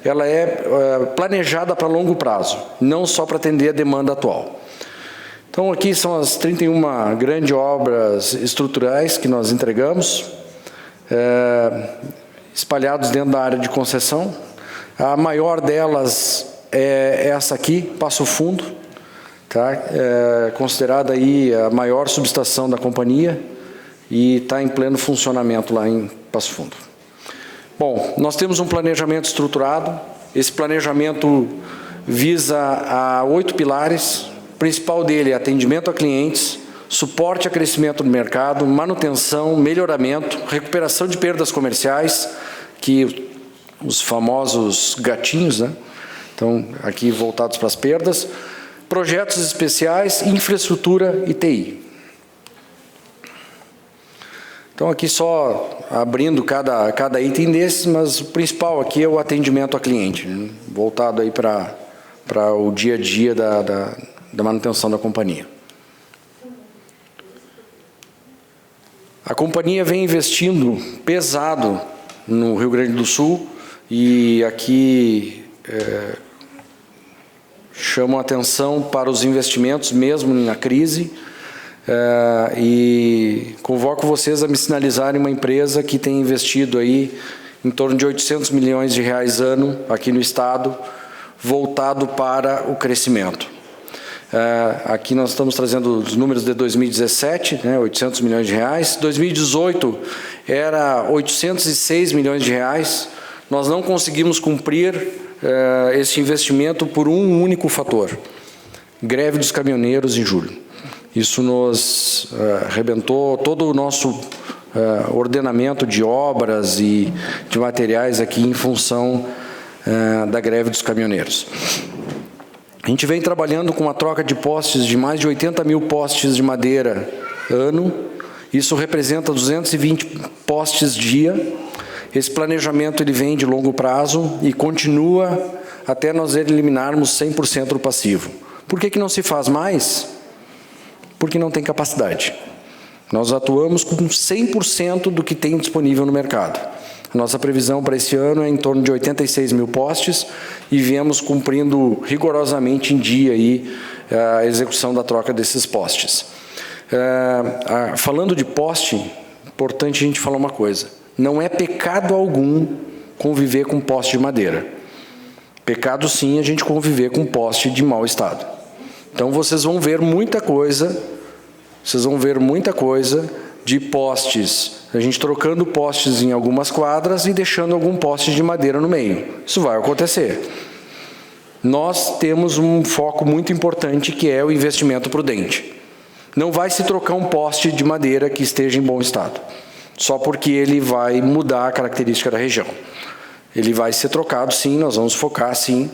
[SPEAKER 6] ela é planejada para longo prazo, não só para atender a demanda atual. Então, aqui são as 31 grandes obras estruturais que nós entregamos, espalhados dentro da área de concessão. A maior delas é essa aqui, Passo Fundo, tá? Considerada aí a maior subestação da companhia e está em pleno funcionamento lá em Passo Fundo. Bom, nós temos um planejamento estruturado. Esse planejamento visa a 8 pilares. O principal dele é atendimento a clientes, suporte a crescimento do mercado, manutenção, melhoramento, recuperação de perdas comerciais, que os famosos gatinhos, né? Então, aqui voltados para as perdas, projetos especiais, infraestrutura e TI. Então, aqui só abrindo cada item desses, mas o principal aqui é o atendimento a cliente, né? Voltado aí para o dia a dia da manutenção da companhia. A companhia vem investindo pesado no Rio Grande do Sul e aqui chamam a atenção para os investimentos mesmo na crise e convoco vocês a me sinalizarem uma empresa que tem investido aí em torno de 800 milhões de reais ano aqui no estado, voltado para o crescimento. Aqui nós estamos trazendo os números de 2017, né, 800 milhões de reais. 2018 era 806 milhões de reais. Nós não conseguimos cumprir esse investimento por um único fator: greve dos caminhoneiros em julho. Isso nos arrebentou todo o nosso ordenamento de obras e de materiais aqui em função da greve dos caminhoneiros. A gente vem trabalhando com uma troca de postes de mais de 80 mil postes de madeira ano. Isso representa 220 postes dia. Esse planejamento ele vem de longo prazo e continua até nós eliminarmos 100% do passivo. Por que não se faz mais? Porque não tem capacidade. Nós atuamos com 100% do que tem disponível no mercado. A nossa previsão para esse ano é em torno de 86 mil postes e viemos cumprindo rigorosamente em dia aí a execução da troca desses postes. Falando de poste, importante a gente falar uma coisa: não é pecado algum conviver com poste de madeira. Pecado sim a gente conviver com poste de mau estado. Então vocês vão ver muita coisa, de postes, a gente trocando postes em algumas quadras e deixando algum poste de madeira no meio. Isso vai acontecer. Nós temos um foco muito importante que é o investimento prudente. Não vai se trocar um poste de madeira que esteja em bom estado, só porque ele vai mudar a característica da região. Ele vai ser trocado sim, nós vamos focar sim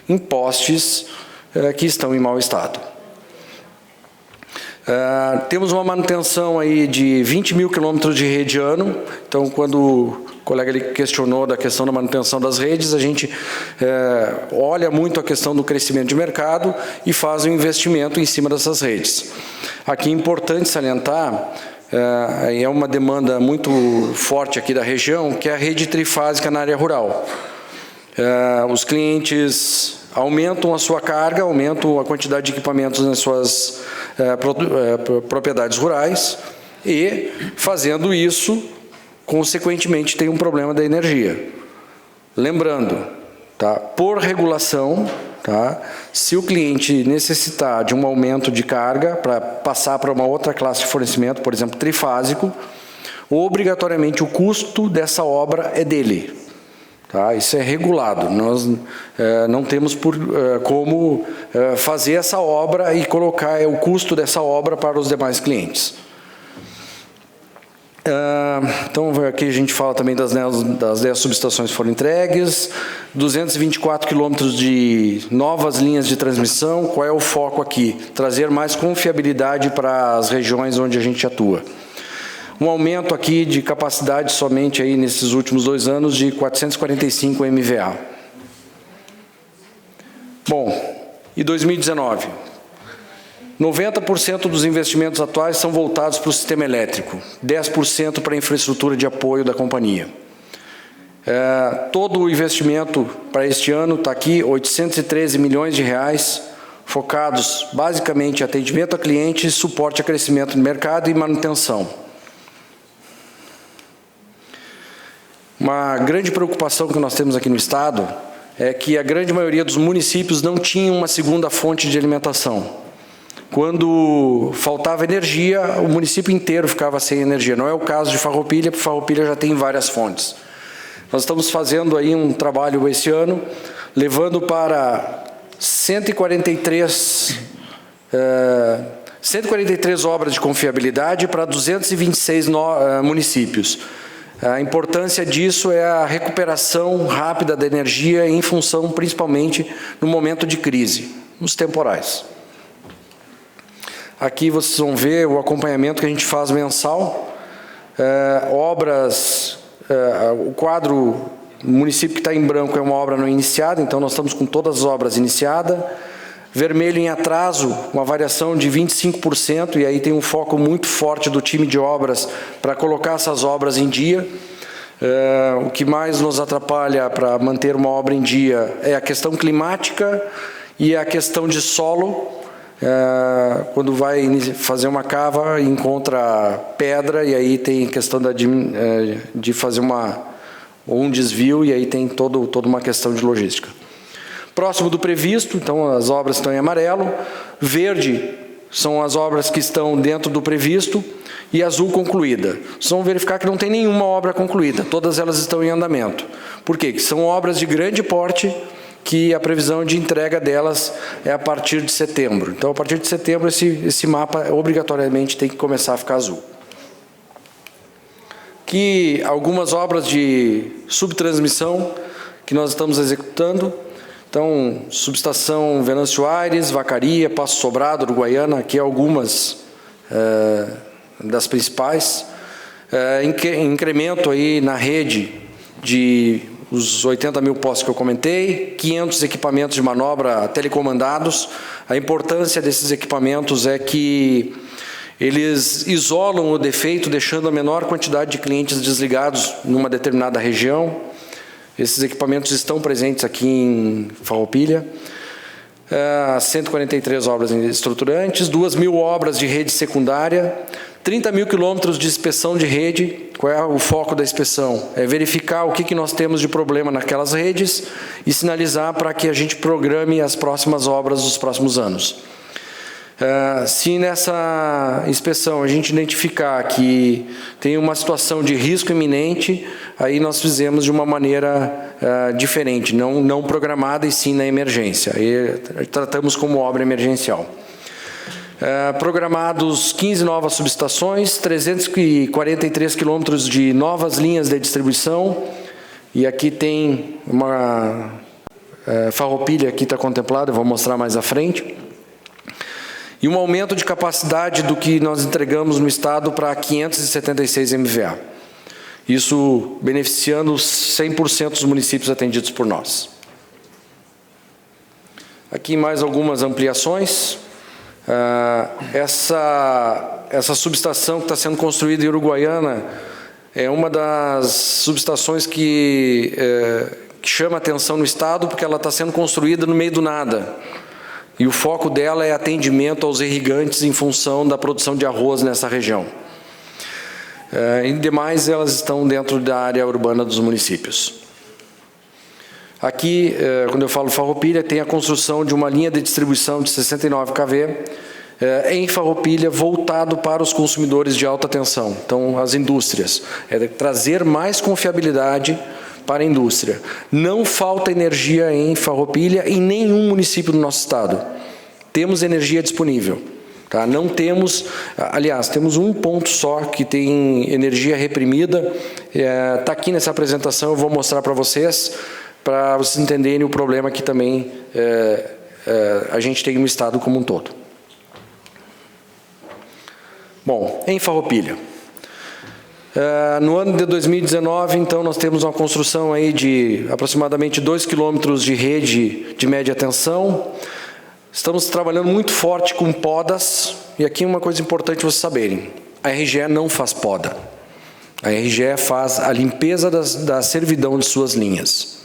[SPEAKER 6] em postes que estão em mau estado. Temos uma manutenção aí de 20 mil quilômetros de rede ano. Então, quando o colega ele questionou da questão da manutenção das redes, a gente olha muito a questão do crescimento de mercado e faz um investimento em cima dessas redes. Aqui é importante salientar, é uma demanda muito forte aqui da região, que é a rede trifásica na área rural. Os clientes aumentam a sua carga, aumentam a quantidade de equipamentos nas suas propriedades rurais e, fazendo isso, consequentemente, tem um problema da energia. Lembrando, tá, por regulação, tá, se o cliente necessitar de um aumento de carga para passar para uma outra classe de fornecimento, por exemplo, trifásico, obrigatoriamente o custo dessa obra é dele. Tá? Isso é regulado. Nós não temos como fazer essa obra e colocar o custo dessa obra para os demais clientes. Então, aqui a gente fala também das 10 subestações que foram entregues, 224 quilômetros de novas linhas de transmissão. Qual é o foco aqui? Trazer mais confiabilidade para as regiões onde a gente atua. Um aumento aqui de capacidade somente aí nesses últimos 2 anos de 445 MVA. Bom, e 2019? 90% dos investimentos atuais são voltados para o sistema elétrico, 10% para a infraestrutura de apoio da companhia. Todo o investimento para este ano está aqui, 813 milhões de reais, focados basicamente em atendimento a clientes, suporte a crescimento do mercado e manutenção. Uma grande preocupação que nós temos aqui no Estado é que a grande maioria dos municípios não tinha uma segunda fonte de alimentação. Quando faltava energia, o município inteiro ficava sem energia. Não é o caso de Farroupilha, porque Farroupilha já tem várias fontes. Nós estamos fazendo aí um trabalho esse ano, levando para 143 obras de confiabilidade para 226 municípios. A importância disso é a recuperação rápida da energia em função, principalmente, no momento de crise, nos temporais. Aqui vocês vão ver o acompanhamento que a gente faz mensal. O quadro município que está em branco é uma obra não iniciada, então nós estamos com todas as obras iniciadas. Vermelho em atraso, uma variação de 25%, e aí tem um foco muito forte do time de obras para colocar essas obras em dia. O que mais nos atrapalha para manter uma obra em dia é a questão climática e a questão de solo. Quando vai fazer uma cava, encontra pedra, e aí tem a questão de fazer um desvio, e aí tem toda uma questão de logística. Próximo do previsto, então as obras estão em amarelo. Verde são as obras que estão dentro do previsto, e azul concluída. Vocês vão verificar que não tem nenhuma obra concluída, todas elas estão em andamento. Por quê? Porque são obras de grande porte, que a previsão de entrega delas é a partir de setembro. Então, a partir de setembro, esse mapa obrigatoriamente tem que começar a ficar azul. Aqui, algumas obras de subtransmissão que nós estamos executando. Então, subestação Venâncio Aires, Vacaria, Passo Sobrado, Uruguaiana, aqui algumas das principais. Incremento aí na rede de os 80 mil postos que eu comentei, 500 equipamentos de manobra telecomandados. A importância desses equipamentos é que eles isolam o defeito, deixando a menor quantidade de clientes desligados numa determinada região. Esses equipamentos estão presentes aqui em Farroupilha. 143 obras estruturantes, 2.000 obras de rede secundária, 30 mil quilômetros de inspeção de rede. Qual é o foco da inspeção? É verificar o que nós temos de problema naquelas redes e sinalizar para que a gente programe as próximas obras dos próximos anos. Se nessa inspeção a gente identificar que tem uma situação de risco iminente, aí nós fizemos de uma maneira diferente, não programada, e sim na emergência. Aí tratamos como obra emergencial. Programados 15 novas subestações, 343 quilômetros de novas linhas de distribuição, e aqui tem uma Farroupilha que está contemplada, eu vou mostrar mais à frente. E um aumento de capacidade do que nós entregamos no Estado para 576 MVA. Isso beneficiando 100% dos municípios atendidos por nós. Aqui mais algumas ampliações. Essa subestação que está sendo construída em Uruguaiana é uma das subestações que que chama atenção no Estado porque ela está sendo construída no meio do nada. E o foco dela é atendimento aos irrigantes em função da produção de arroz nessa região. E demais, elas estão dentro da área urbana dos municípios. Aqui, quando eu falo Farroupilha, tem a construção de uma linha de distribuição de 69 kV em Farroupilha, voltado para os consumidores de alta tensão. Então, as indústrias. É trazer mais confiabilidade para a indústria. Não falta energia em Farroupilha, em nenhum município do nosso estado. Temos energia disponível. Tá? Não temos, aliás, temos um ponto só que tem energia reprimida. Está aqui nessa apresentação, eu vou mostrar para vocês entenderem o problema que também a gente tem no estado como um todo. Bom, em Farroupilha. No ano de 2019, então, nós temos uma construção aí de aproximadamente 2 quilômetros de rede de média tensão. Estamos trabalhando muito forte com podas, e aqui uma coisa importante vocês saberem, a RGE não faz poda. A RGE faz a limpeza da servidão de suas linhas.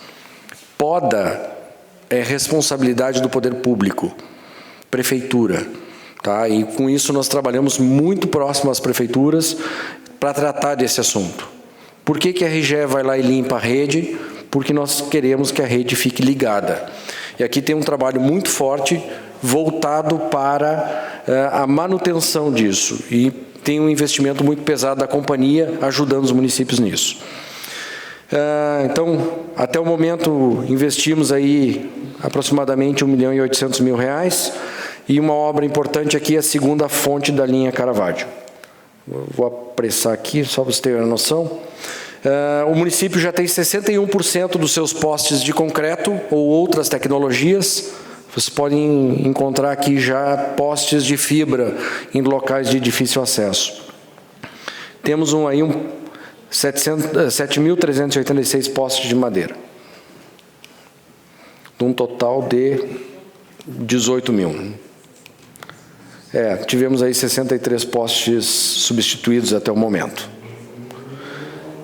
[SPEAKER 6] Poda é responsabilidade do poder público, prefeitura. Tá? E com isso nós trabalhamos muito próximo às prefeituras para tratar desse assunto. Por que a RGE vai lá e limpa a rede? Porque nós queremos que a rede fique ligada. E aqui tem um trabalho muito forte voltado para a manutenção disso. E tem um investimento muito pesado da companhia ajudando os municípios nisso. Então, até o momento, investimos aí aproximadamente R$1.800.000 e uma obra importante aqui é a segunda fonte da linha Caravaggio. Vou apressar aqui, só para vocês terem uma noção. O município já tem 61% dos seus postes de concreto ou outras tecnologias. Vocês podem encontrar aqui já postes de fibra em locais de difícil acesso. Temos aí 7.386 postes de madeira, de um total de 18.000. Tivemos aí 63 postes substituídos até o momento.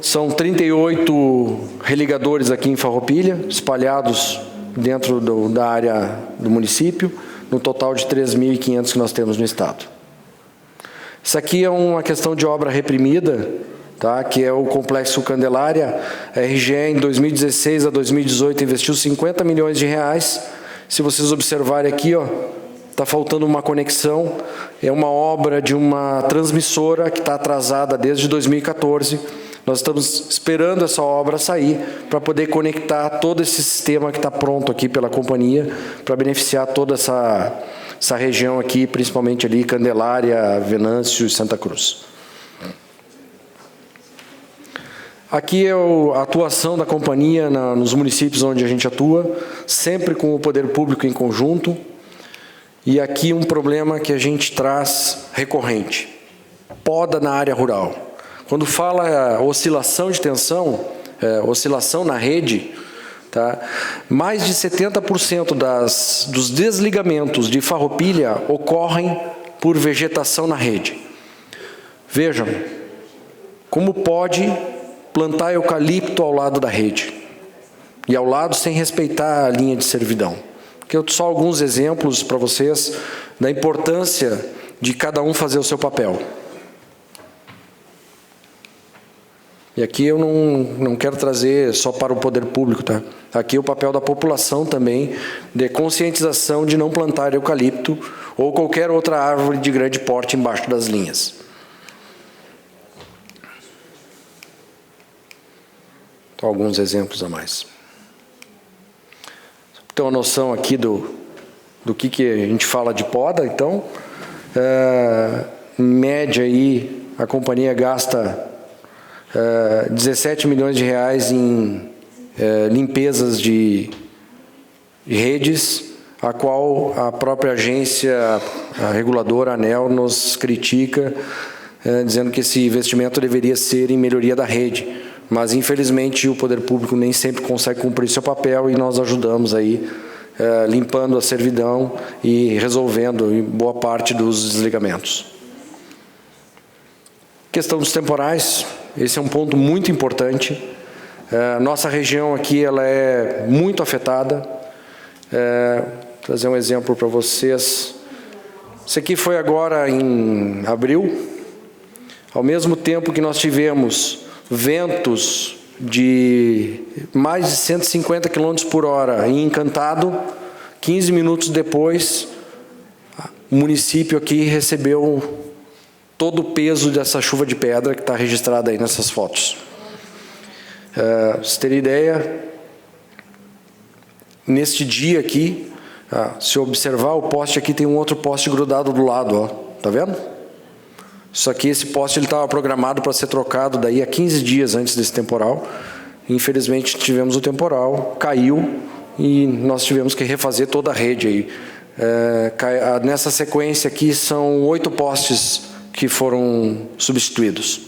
[SPEAKER 6] São 38 religadores aqui em Farroupilha, espalhados dentro da área do município, no total de 3.500 que nós temos no estado. Isso aqui é uma questão de obra reprimida, tá? Que é o Complexo Candelária. A RGE, em 2016 a 2018, investiu R$50 milhões. Se vocês observarem aqui, está faltando uma conexão. É uma obra de uma transmissora que está atrasada desde 2014. Nós estamos esperando essa obra sair para poder conectar todo esse sistema que está pronto aqui pela companhia para beneficiar toda essa região aqui, principalmente ali Candelária, Venâncio e Santa Cruz. Aqui é a atuação da companhia nos municípios onde a gente atua, sempre com o poder público em conjunto. E aqui um problema que a gente traz recorrente: poda na área rural. Quando fala oscilação de tensão, oscilação na rede, tá? Mais de 70% dos desligamentos de Farroupilha ocorrem por vegetação na rede. Vejam, como pode plantar eucalipto ao lado da rede, e ao lado sem respeitar a linha de servidão. Só alguns exemplos para vocês da importância de cada um fazer o seu papel. E aqui eu não quero trazer só para o poder público, tá? Aqui é o papel da população também, de conscientização de não plantar eucalipto ou qualquer outra árvore de grande porte embaixo das linhas. Então, alguns exemplos a mais. Para ter uma noção aqui do que a gente fala de poda, então, em média aí, a companhia gasta R$17 milhões em limpezas de redes, a qual a própria agência, a reguladora ANEEL, nos critica, dizendo que esse investimento deveria ser em melhoria da rede. Mas, infelizmente, o poder público nem sempre consegue cumprir seu papel e nós ajudamos aí, limpando a servidão e resolvendo boa parte dos desligamentos. Questão dos temporais, esse é um ponto muito importante. Nossa região aqui ela é muito afetada. Trazer um exemplo para vocês. Isso aqui foi agora em abril. Ao mesmo tempo que nós tivemos ventos de mais de 150 km por hora em Encantado, 15 minutos depois, o município aqui recebeu todo o peso dessa chuva de pedra que está registrada aí nessas fotos. Para vocês terem ideia, neste dia aqui, se observar o poste aqui, tem um outro poste grudado do lado, ó, tá vendo? Isso aqui, esse poste, ele estava programado para ser trocado daí a 15 dias antes desse temporal. Infelizmente, tivemos o temporal, caiu e nós tivemos que refazer toda a rede aí. Nessa sequência aqui, são 8 postes que foram substituídos.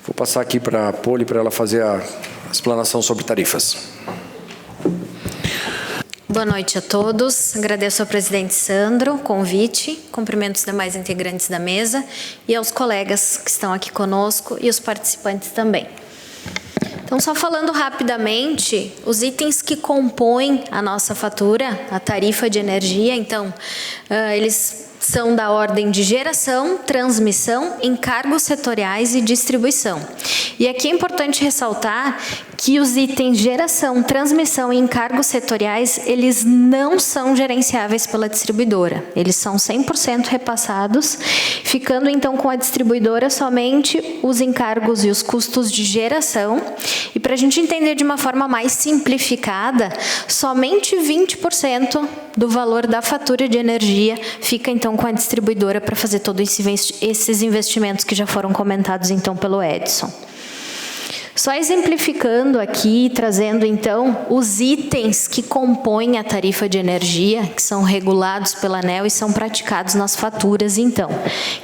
[SPEAKER 6] Vou passar aqui para a Poli para ela fazer a explanação sobre tarifas.
[SPEAKER 7] Boa noite a todos. Agradeço ao presidente Sandro o convite, cumprimento os demais integrantes da mesa e aos colegas que estão aqui conosco e os participantes também. Então, só falando rapidamente, os itens que compõem a nossa fatura, a tarifa de energia, então, eles são da ordem de geração, transmissão, encargos setoriais e distribuição. E aqui é importante ressaltar que os itens geração, transmissão e encargos setoriais, eles não são gerenciáveis pela distribuidora. Eles são 100% repassados, ficando então com a distribuidora somente os encargos e os custos de geração. E para a gente entender de uma forma mais simplificada, somente 20% do valor da fatura de energia fica então com a distribuidora para fazer todos esses investimentos que já foram comentados então pelo Edson. Só exemplificando aqui, trazendo então os itens que compõem a tarifa de energia, que são regulados pela ANEEL e são praticados nas faturas então,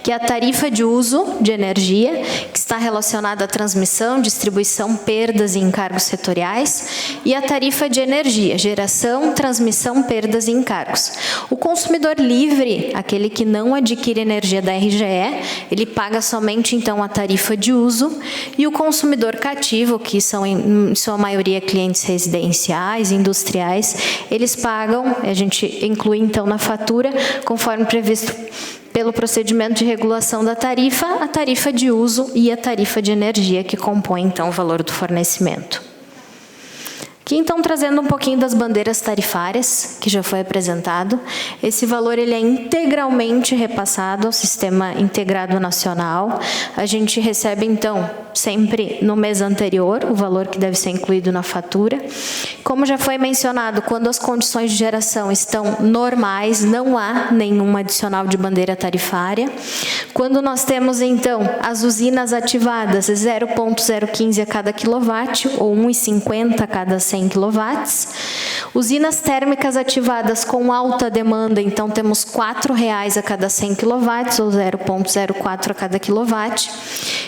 [SPEAKER 7] que é a tarifa de uso de energia, que está relacionada à transmissão, distribuição, perdas e encargos setoriais, e a tarifa de energia, geração, transmissão, perdas e encargos. O consumidor livre, aquele que não adquire energia da RGE, ele paga somente então a tarifa de uso, e o consumidor cativo, que são em sua maioria clientes residenciais, industriais, eles pagam, a gente inclui então na fatura, conforme previsto pelo procedimento de regulação da tarifa, a tarifa de uso e a tarifa de energia, que compõem então o valor do fornecimento. Aqui, então, trazendo um pouquinho das bandeiras tarifárias, que já foi apresentado. Esse valor ele é integralmente repassado ao Sistema Integrado Nacional. A gente recebe, então, sempre no mês anterior, o valor que deve ser incluído na fatura. Como já foi mencionado, quando as condições de geração estão normais, não há nenhum adicional de bandeira tarifária. Quando nós temos, então, as usinas ativadas, 0,015 a cada quilowatt, ou 1,50 a cada 100 kW. Usinas térmicas ativadas com alta demanda, então temos R$ 4,00 a cada 100 kW, ou 0,04 a cada quilowatt.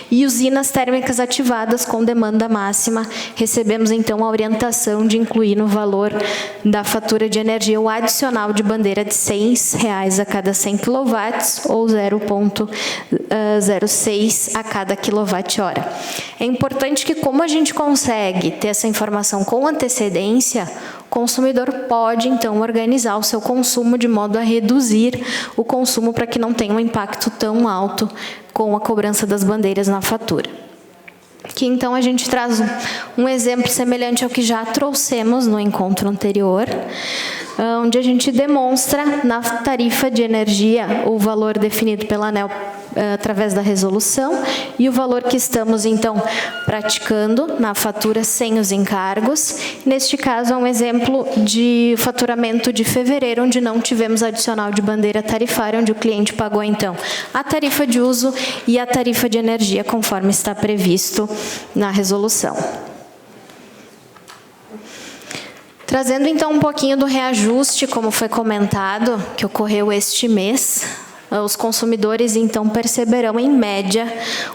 [SPEAKER 7] E usinas térmicas ativadas com demanda máxima, recebemos então a orientação de incluir no valor da fatura de energia o adicional de bandeira de R$ 6,00 a cada 100 kW, ou 0,06 a cada quilowatt-hora. É importante que, como a gente consegue ter essa informação com antecedência, o consumidor pode, então, organizar o seu consumo de modo a reduzir o consumo para que não tenha um impacto tão alto com a cobrança das bandeiras na fatura. Aqui, então, a gente traz um exemplo semelhante ao que já trouxemos no encontro anterior, onde a gente demonstra na tarifa de energia o valor definido pela ANEEL através da resolução e o valor que estamos, então, praticando na fatura sem os encargos. Neste caso, é um exemplo de faturamento de fevereiro, onde não tivemos adicional de bandeira tarifária, onde o cliente pagou, então, a tarifa de uso e a tarifa de energia, conforme está previsto na resolução. Trazendo, então, um pouquinho do reajuste, como foi comentado, que ocorreu este mês, os consumidores, então, perceberão, em média,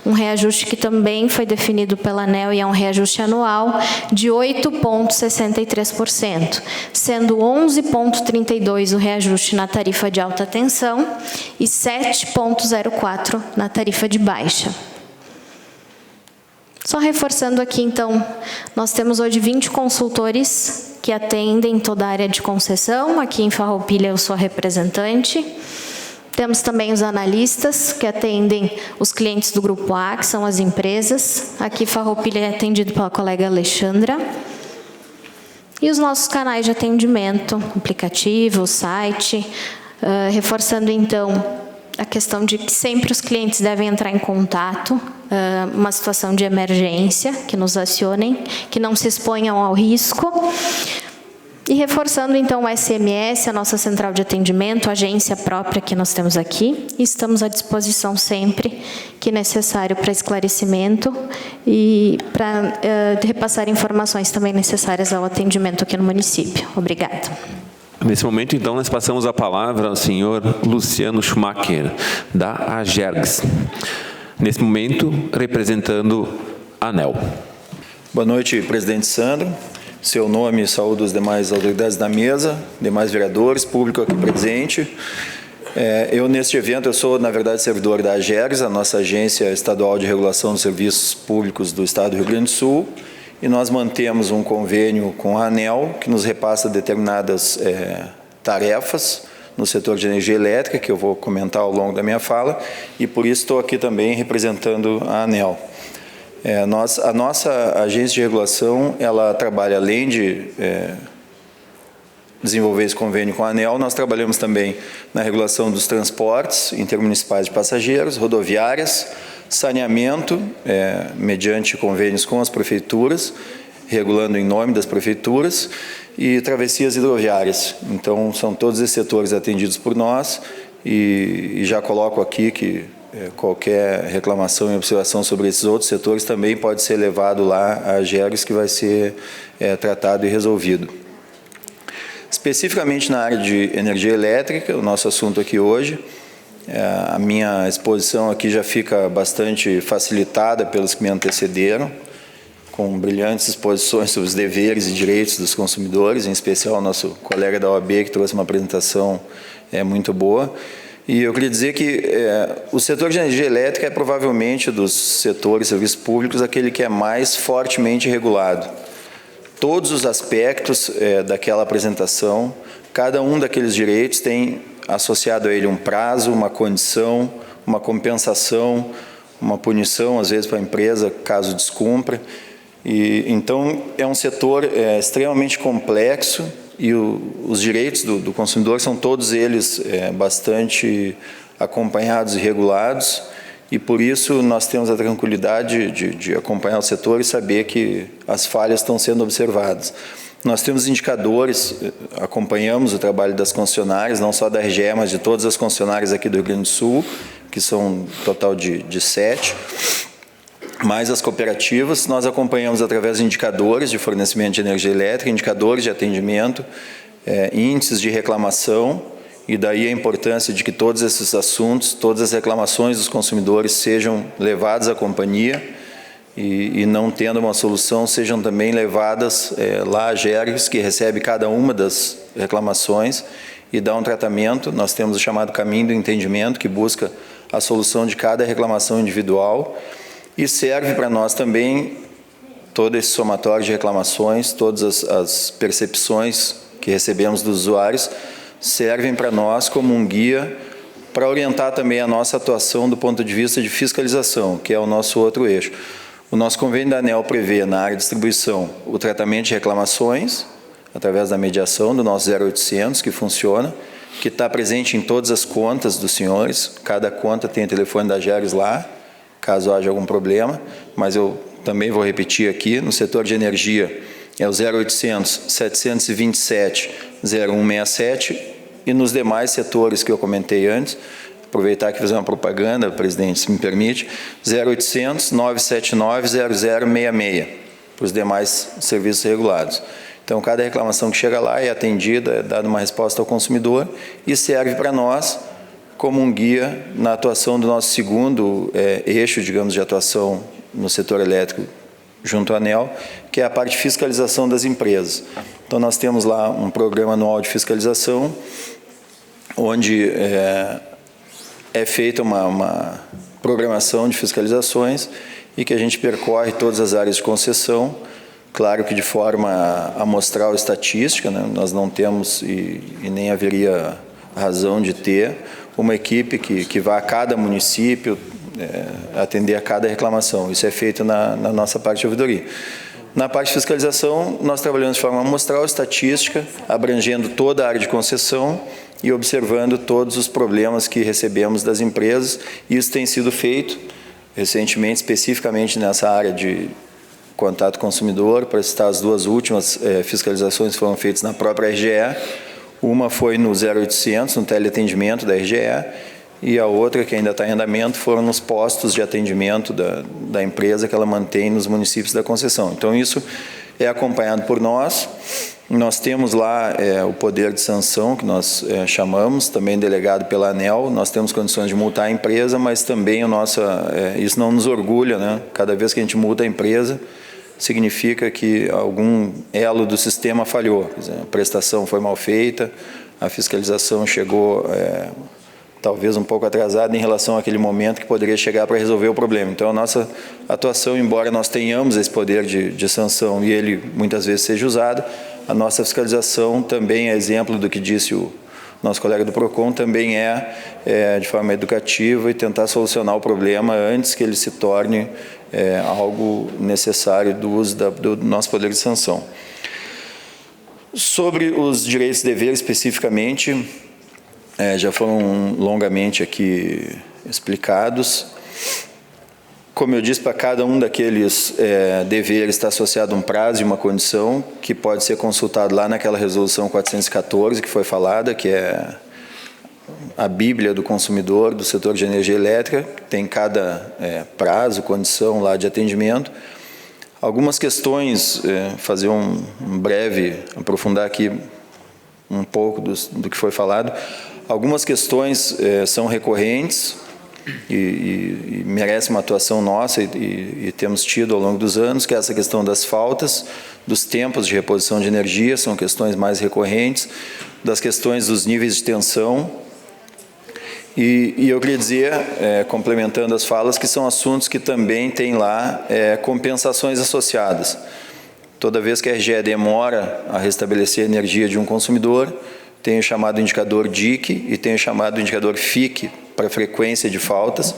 [SPEAKER 7] um reajuste que também foi definido pela ANEEL e é um reajuste anual de 8,63%, sendo 11,32% o reajuste na tarifa de alta tensão e 7,04% na tarifa de baixa. Só reforçando aqui, então, nós temos hoje 20 consultores que atendem toda a área de concessão. Aqui em Farroupilha eu sou a representante. Temos também os analistas, que atendem os clientes do Grupo A, que são as empresas. Aqui em Farroupilha é atendido pela colega Alexandra. E os nossos canais de atendimento, aplicativo, site, reforçando, então, a questão de que sempre os clientes devem entrar em contato, uma situação de emergência, que nos acionem, que não se exponham ao risco. E reforçando, então, o SMS, a nossa central de atendimento, a agência própria que nós temos aqui, e estamos à disposição sempre que necessário para esclarecimento e para repassar informações também necessárias ao atendimento aqui no município. Obrigada.
[SPEAKER 2] Nesse momento, então, nós passamos a palavra ao senhor Luciano Schumacher, da Agergs. Nesse momento, representando a ANEEL.
[SPEAKER 8] Boa noite, presidente Sandro. Seu nome, saúdo as demais autoridades da mesa, demais vereadores, público aqui presente. Neste evento, eu sou, na verdade, servidor da Agergs, a nossa agência estadual de regulação dos serviços públicos do Estado do Rio Grande do Sul, e nós mantemos um convênio com a ANEEL, que nos repassa determinadas tarefas no setor de energia elétrica, que eu vou comentar ao longo da minha fala, e por isso estou aqui também representando a ANEEL. A nossa agência de regulação, ela trabalha, além de desenvolver esse convênio com a ANEEL, nós trabalhamos também na regulação dos transportes intermunicipais de passageiros, rodoviárias, saneamento, mediante convênios com as prefeituras, regulando em nome das prefeituras, e travessias hidroviárias. Então, são todos esses setores atendidos por nós, e já coloco aqui que qualquer reclamação e observação sobre esses outros setores também pode ser levado lá à Agergs, que vai ser tratado e resolvido. Especificamente na área de energia elétrica, o nosso assunto aqui hoje, a minha exposição aqui já fica bastante facilitada pelos que me antecederam, com brilhantes exposições sobre os deveres e direitos dos consumidores, em especial o nosso colega da OAB, que trouxe uma apresentação muito boa. E eu queria dizer que o setor de energia elétrica é provavelmente dos setores de serviços públicos aquele que é mais fortemente regulado. Todos os aspectos daquela apresentação, cada um daqueles direitos tem associado a ele um prazo, uma condição, uma compensação, uma punição, às vezes, para a empresa, caso descumpra. Então, é um setor extremamente complexo, e os direitos do consumidor são todos eles bastante acompanhados e regulados, e por isso nós temos a tranquilidade de acompanhar o setor e saber que as falhas estão sendo observadas. Nós temos indicadores, acompanhamos o trabalho das concessionárias, não só da RGE, mas de todas as concessionárias aqui do Rio Grande do Sul, que são um total de 7, mais as cooperativas. Nós acompanhamos através de indicadores de fornecimento de energia elétrica, indicadores de atendimento, índices de reclamação, e daí a importância de que todos esses assuntos, todas as reclamações dos consumidores sejam levadas à companhia, e não tendo uma solução, sejam também levadas lá à Agergs, que recebe cada uma das reclamações e dá um tratamento. Nós temos o chamado caminho do entendimento, que busca a solução de cada reclamação individual, e serve para nós também todo esse somatório de reclamações, todas as percepções que recebemos dos usuários, servem para nós como um guia para orientar também a nossa atuação do ponto de vista de fiscalização, que é o nosso outro eixo. O nosso convênio da ANEEL prevê, na área de distribuição, o tratamento de reclamações, através da mediação do nosso 0800, que funciona, que está presente em todas as contas dos senhores. Cada conta tem o telefone da Agergs lá, caso haja algum problema, mas eu também vou repetir aqui, no setor de energia, é o 0800 727 0167, e nos demais setores que eu comentei antes, aproveitar que fazer uma propaganda, presidente, se me permite, 0800 979 0066, para os demais serviços regulados. Então, cada reclamação que chega lá é atendida, é dada uma resposta ao consumidor e serve para nós como um guia na atuação do nosso segundo eixo, digamos, de atuação no setor elétrico junto à ANEEL, que é a parte de fiscalização das empresas. Então, nós temos lá um programa anual de fiscalização, onde é feita uma programação de fiscalizações, e que a gente percorre todas as áreas de concessão, claro que de forma amostral e estatística, né? Nós não temos e nem haveria razão de ter uma equipe que vá a cada município atender a cada reclamação. Isso é feito na nossa parte de ouvidoria. Na parte de fiscalização, nós trabalhamos de forma amostral e estatística, abrangendo toda a área de concessão e observando todos os problemas que recebemos das empresas. Isso tem sido feito recentemente, especificamente nessa área de contato consumidor. Para citar as duas últimas fiscalizações que foram feitas na própria RGE, uma foi no 0800, no teleatendimento da RGE, e a outra, que ainda está em andamento, foram nos postos de atendimento da empresa que ela mantém nos municípios da concessão. Então, isso é acompanhado por nós. Nós temos lá o poder de sanção, que nós chamamos, também delegado pela ANEEL. Nós temos condições de multar a empresa, mas também isso não nos orgulha, né? Cada vez que a gente multa a empresa, significa que algum elo do sistema falhou. Quer dizer, a prestação foi mal feita, a fiscalização chegou talvez um pouco atrasada em relação àquele momento que poderia chegar para resolver o problema. Então, a nossa atuação, embora nós tenhamos esse poder de sanção e ele muitas vezes seja usado, a nossa fiscalização também é exemplo do que disse o nosso colega do PROCON, também de forma educativa e tentar solucionar o problema antes que ele se torne algo necessário do uso do nosso poder de sanção. Sobre os direitos e deveres especificamente, já foram longamente aqui explicados. Como eu disse, para cada um daqueles deveres está associado um prazo e uma condição que pode ser consultado lá naquela resolução 414 que foi falada, que é a Bíblia do consumidor do setor de energia elétrica, tem cada prazo, condição lá de atendimento. Algumas questões, fazer um breve, aprofundar aqui um pouco do que foi falado. Algumas questões são recorrentes e merecem uma atuação nossa e temos tido ao longo dos anos, que é essa questão das faltas, dos tempos de reposição de energia, são questões mais recorrentes, das questões dos níveis de tensão. E eu queria dizer, complementando as falas, que são assuntos que também têm lá compensações associadas. Toda vez que a RGE demora a restabelecer a energia de um consumidor, tem o chamado indicador DIC e tem o chamado indicador FIC, para frequência de faltas,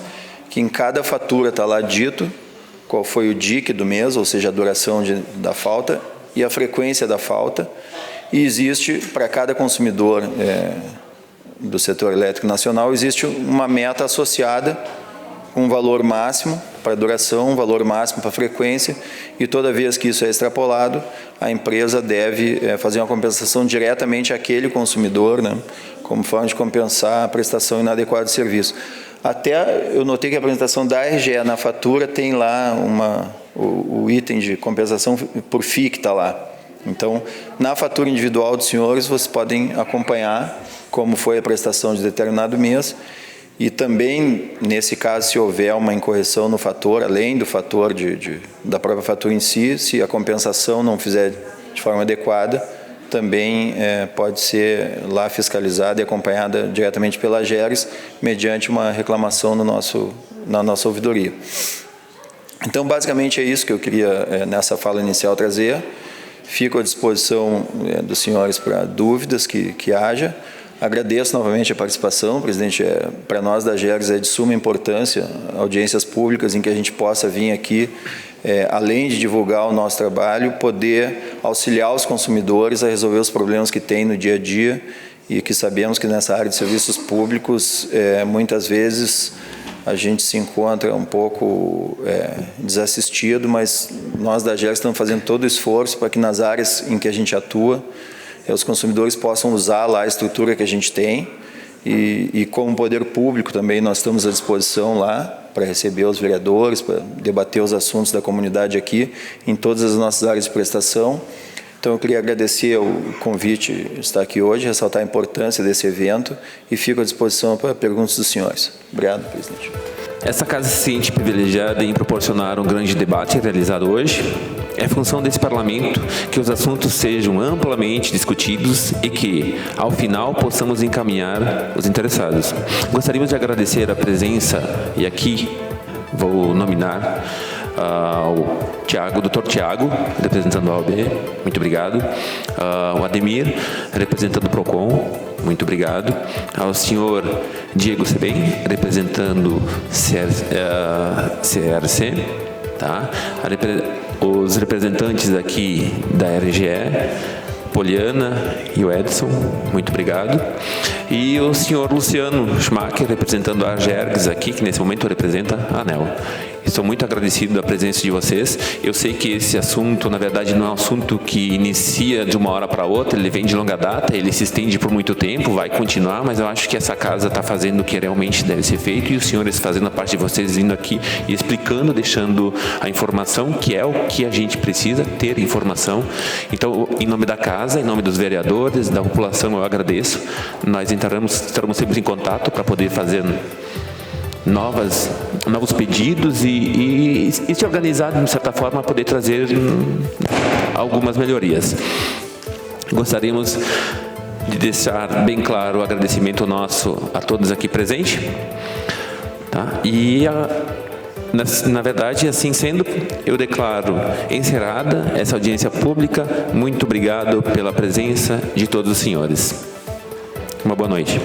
[SPEAKER 8] que em cada fatura está lá dito qual foi o DIC do mês, ou seja, a duração da falta, e a frequência da falta, e existe, para cada consumidor do setor elétrico nacional, existe uma meta associada com um valor máximo para a duração, um valor máximo para a frequência, e toda vez que isso é extrapolado, a empresa deve fazer uma compensação diretamente àquele consumidor, né, como forma de compensar a prestação inadequada de serviço. Até eu notei que a apresentação da RGE na fatura tem lá o item de compensação por FII que está lá. Então, na fatura individual dos senhores, vocês podem acompanhar como foi a prestação de determinado mês. E também, nesse caso, se houver uma incorreção no fator, além do fator da própria fatura em si, se a compensação não fizer de forma adequada, também pode ser lá fiscalizada e acompanhada diretamente pela AGERES, mediante uma reclamação na nossa ouvidoria. Então, basicamente, é isso que eu queria, nessa fala inicial, trazer. Fico à disposição dos senhores para dúvidas que haja. Agradeço novamente a participação, presidente. Para nós da AGERES é de suma importância audiências públicas em que a gente possa vir aqui, além de divulgar o nosso trabalho, poder auxiliar os consumidores a resolver os problemas que têm no dia a dia e que sabemos que nessa área de serviços públicos, muitas vezes, a gente se encontra um pouco desassistido, mas nós da AGERES estamos fazendo todo o esforço para que nas áreas em que a gente atua, os consumidores possam usar lá a estrutura que a gente tem e como poder público também nós estamos à disposição lá para receber os vereadores, para debater os assuntos da comunidade aqui em todas as nossas áreas de prestação. Então eu queria agradecer o convite de estar aqui hoje, ressaltar a importância desse evento e fico à disposição para perguntas dos senhores. Obrigado, presidente.
[SPEAKER 2] Essa casa se sente privilegiada em proporcionar um grande debate realizado hoje. É função desse parlamento que os assuntos sejam amplamente discutidos e que, ao final, possamos encaminhar os interessados. Gostaríamos de agradecer a presença, e aqui vou nominar ao Dr. Tiago, representando a OAB, muito obrigado. O Ademir, representando o PROCON, muito obrigado. Ao senhor Diego Sebem, representando CRC, tá? Os representantes aqui da RGE, Poliana e o Edson, muito obrigado. E o senhor Luciano Schumacher, representando a AGERGS aqui, que nesse momento representa a ANEL. Estou muito agradecido da presença de vocês. Eu sei que esse assunto, na verdade, não é um assunto que inicia de uma hora para outra, ele vem de longa data, ele se estende por muito tempo, vai continuar, mas eu acho que essa casa está fazendo o que realmente deve ser feito, e os senhores fazendo a parte de vocês, vindo aqui e explicando, deixando a informação, que é o que a gente precisa, ter informação. Então, em nome da casa, em nome dos vereadores, da população, eu agradeço. Nós estaremos sempre em contato para poder fazer novos pedidos e se organizar, de certa forma, poder trazer algumas melhorias. Gostaríamos de deixar bem claro o agradecimento nosso a todos aqui presentes. Tá? E, na verdade, assim sendo, eu declaro encerrada essa audiência pública. Muito obrigado pela presença de todos os senhores. Uma boa noite.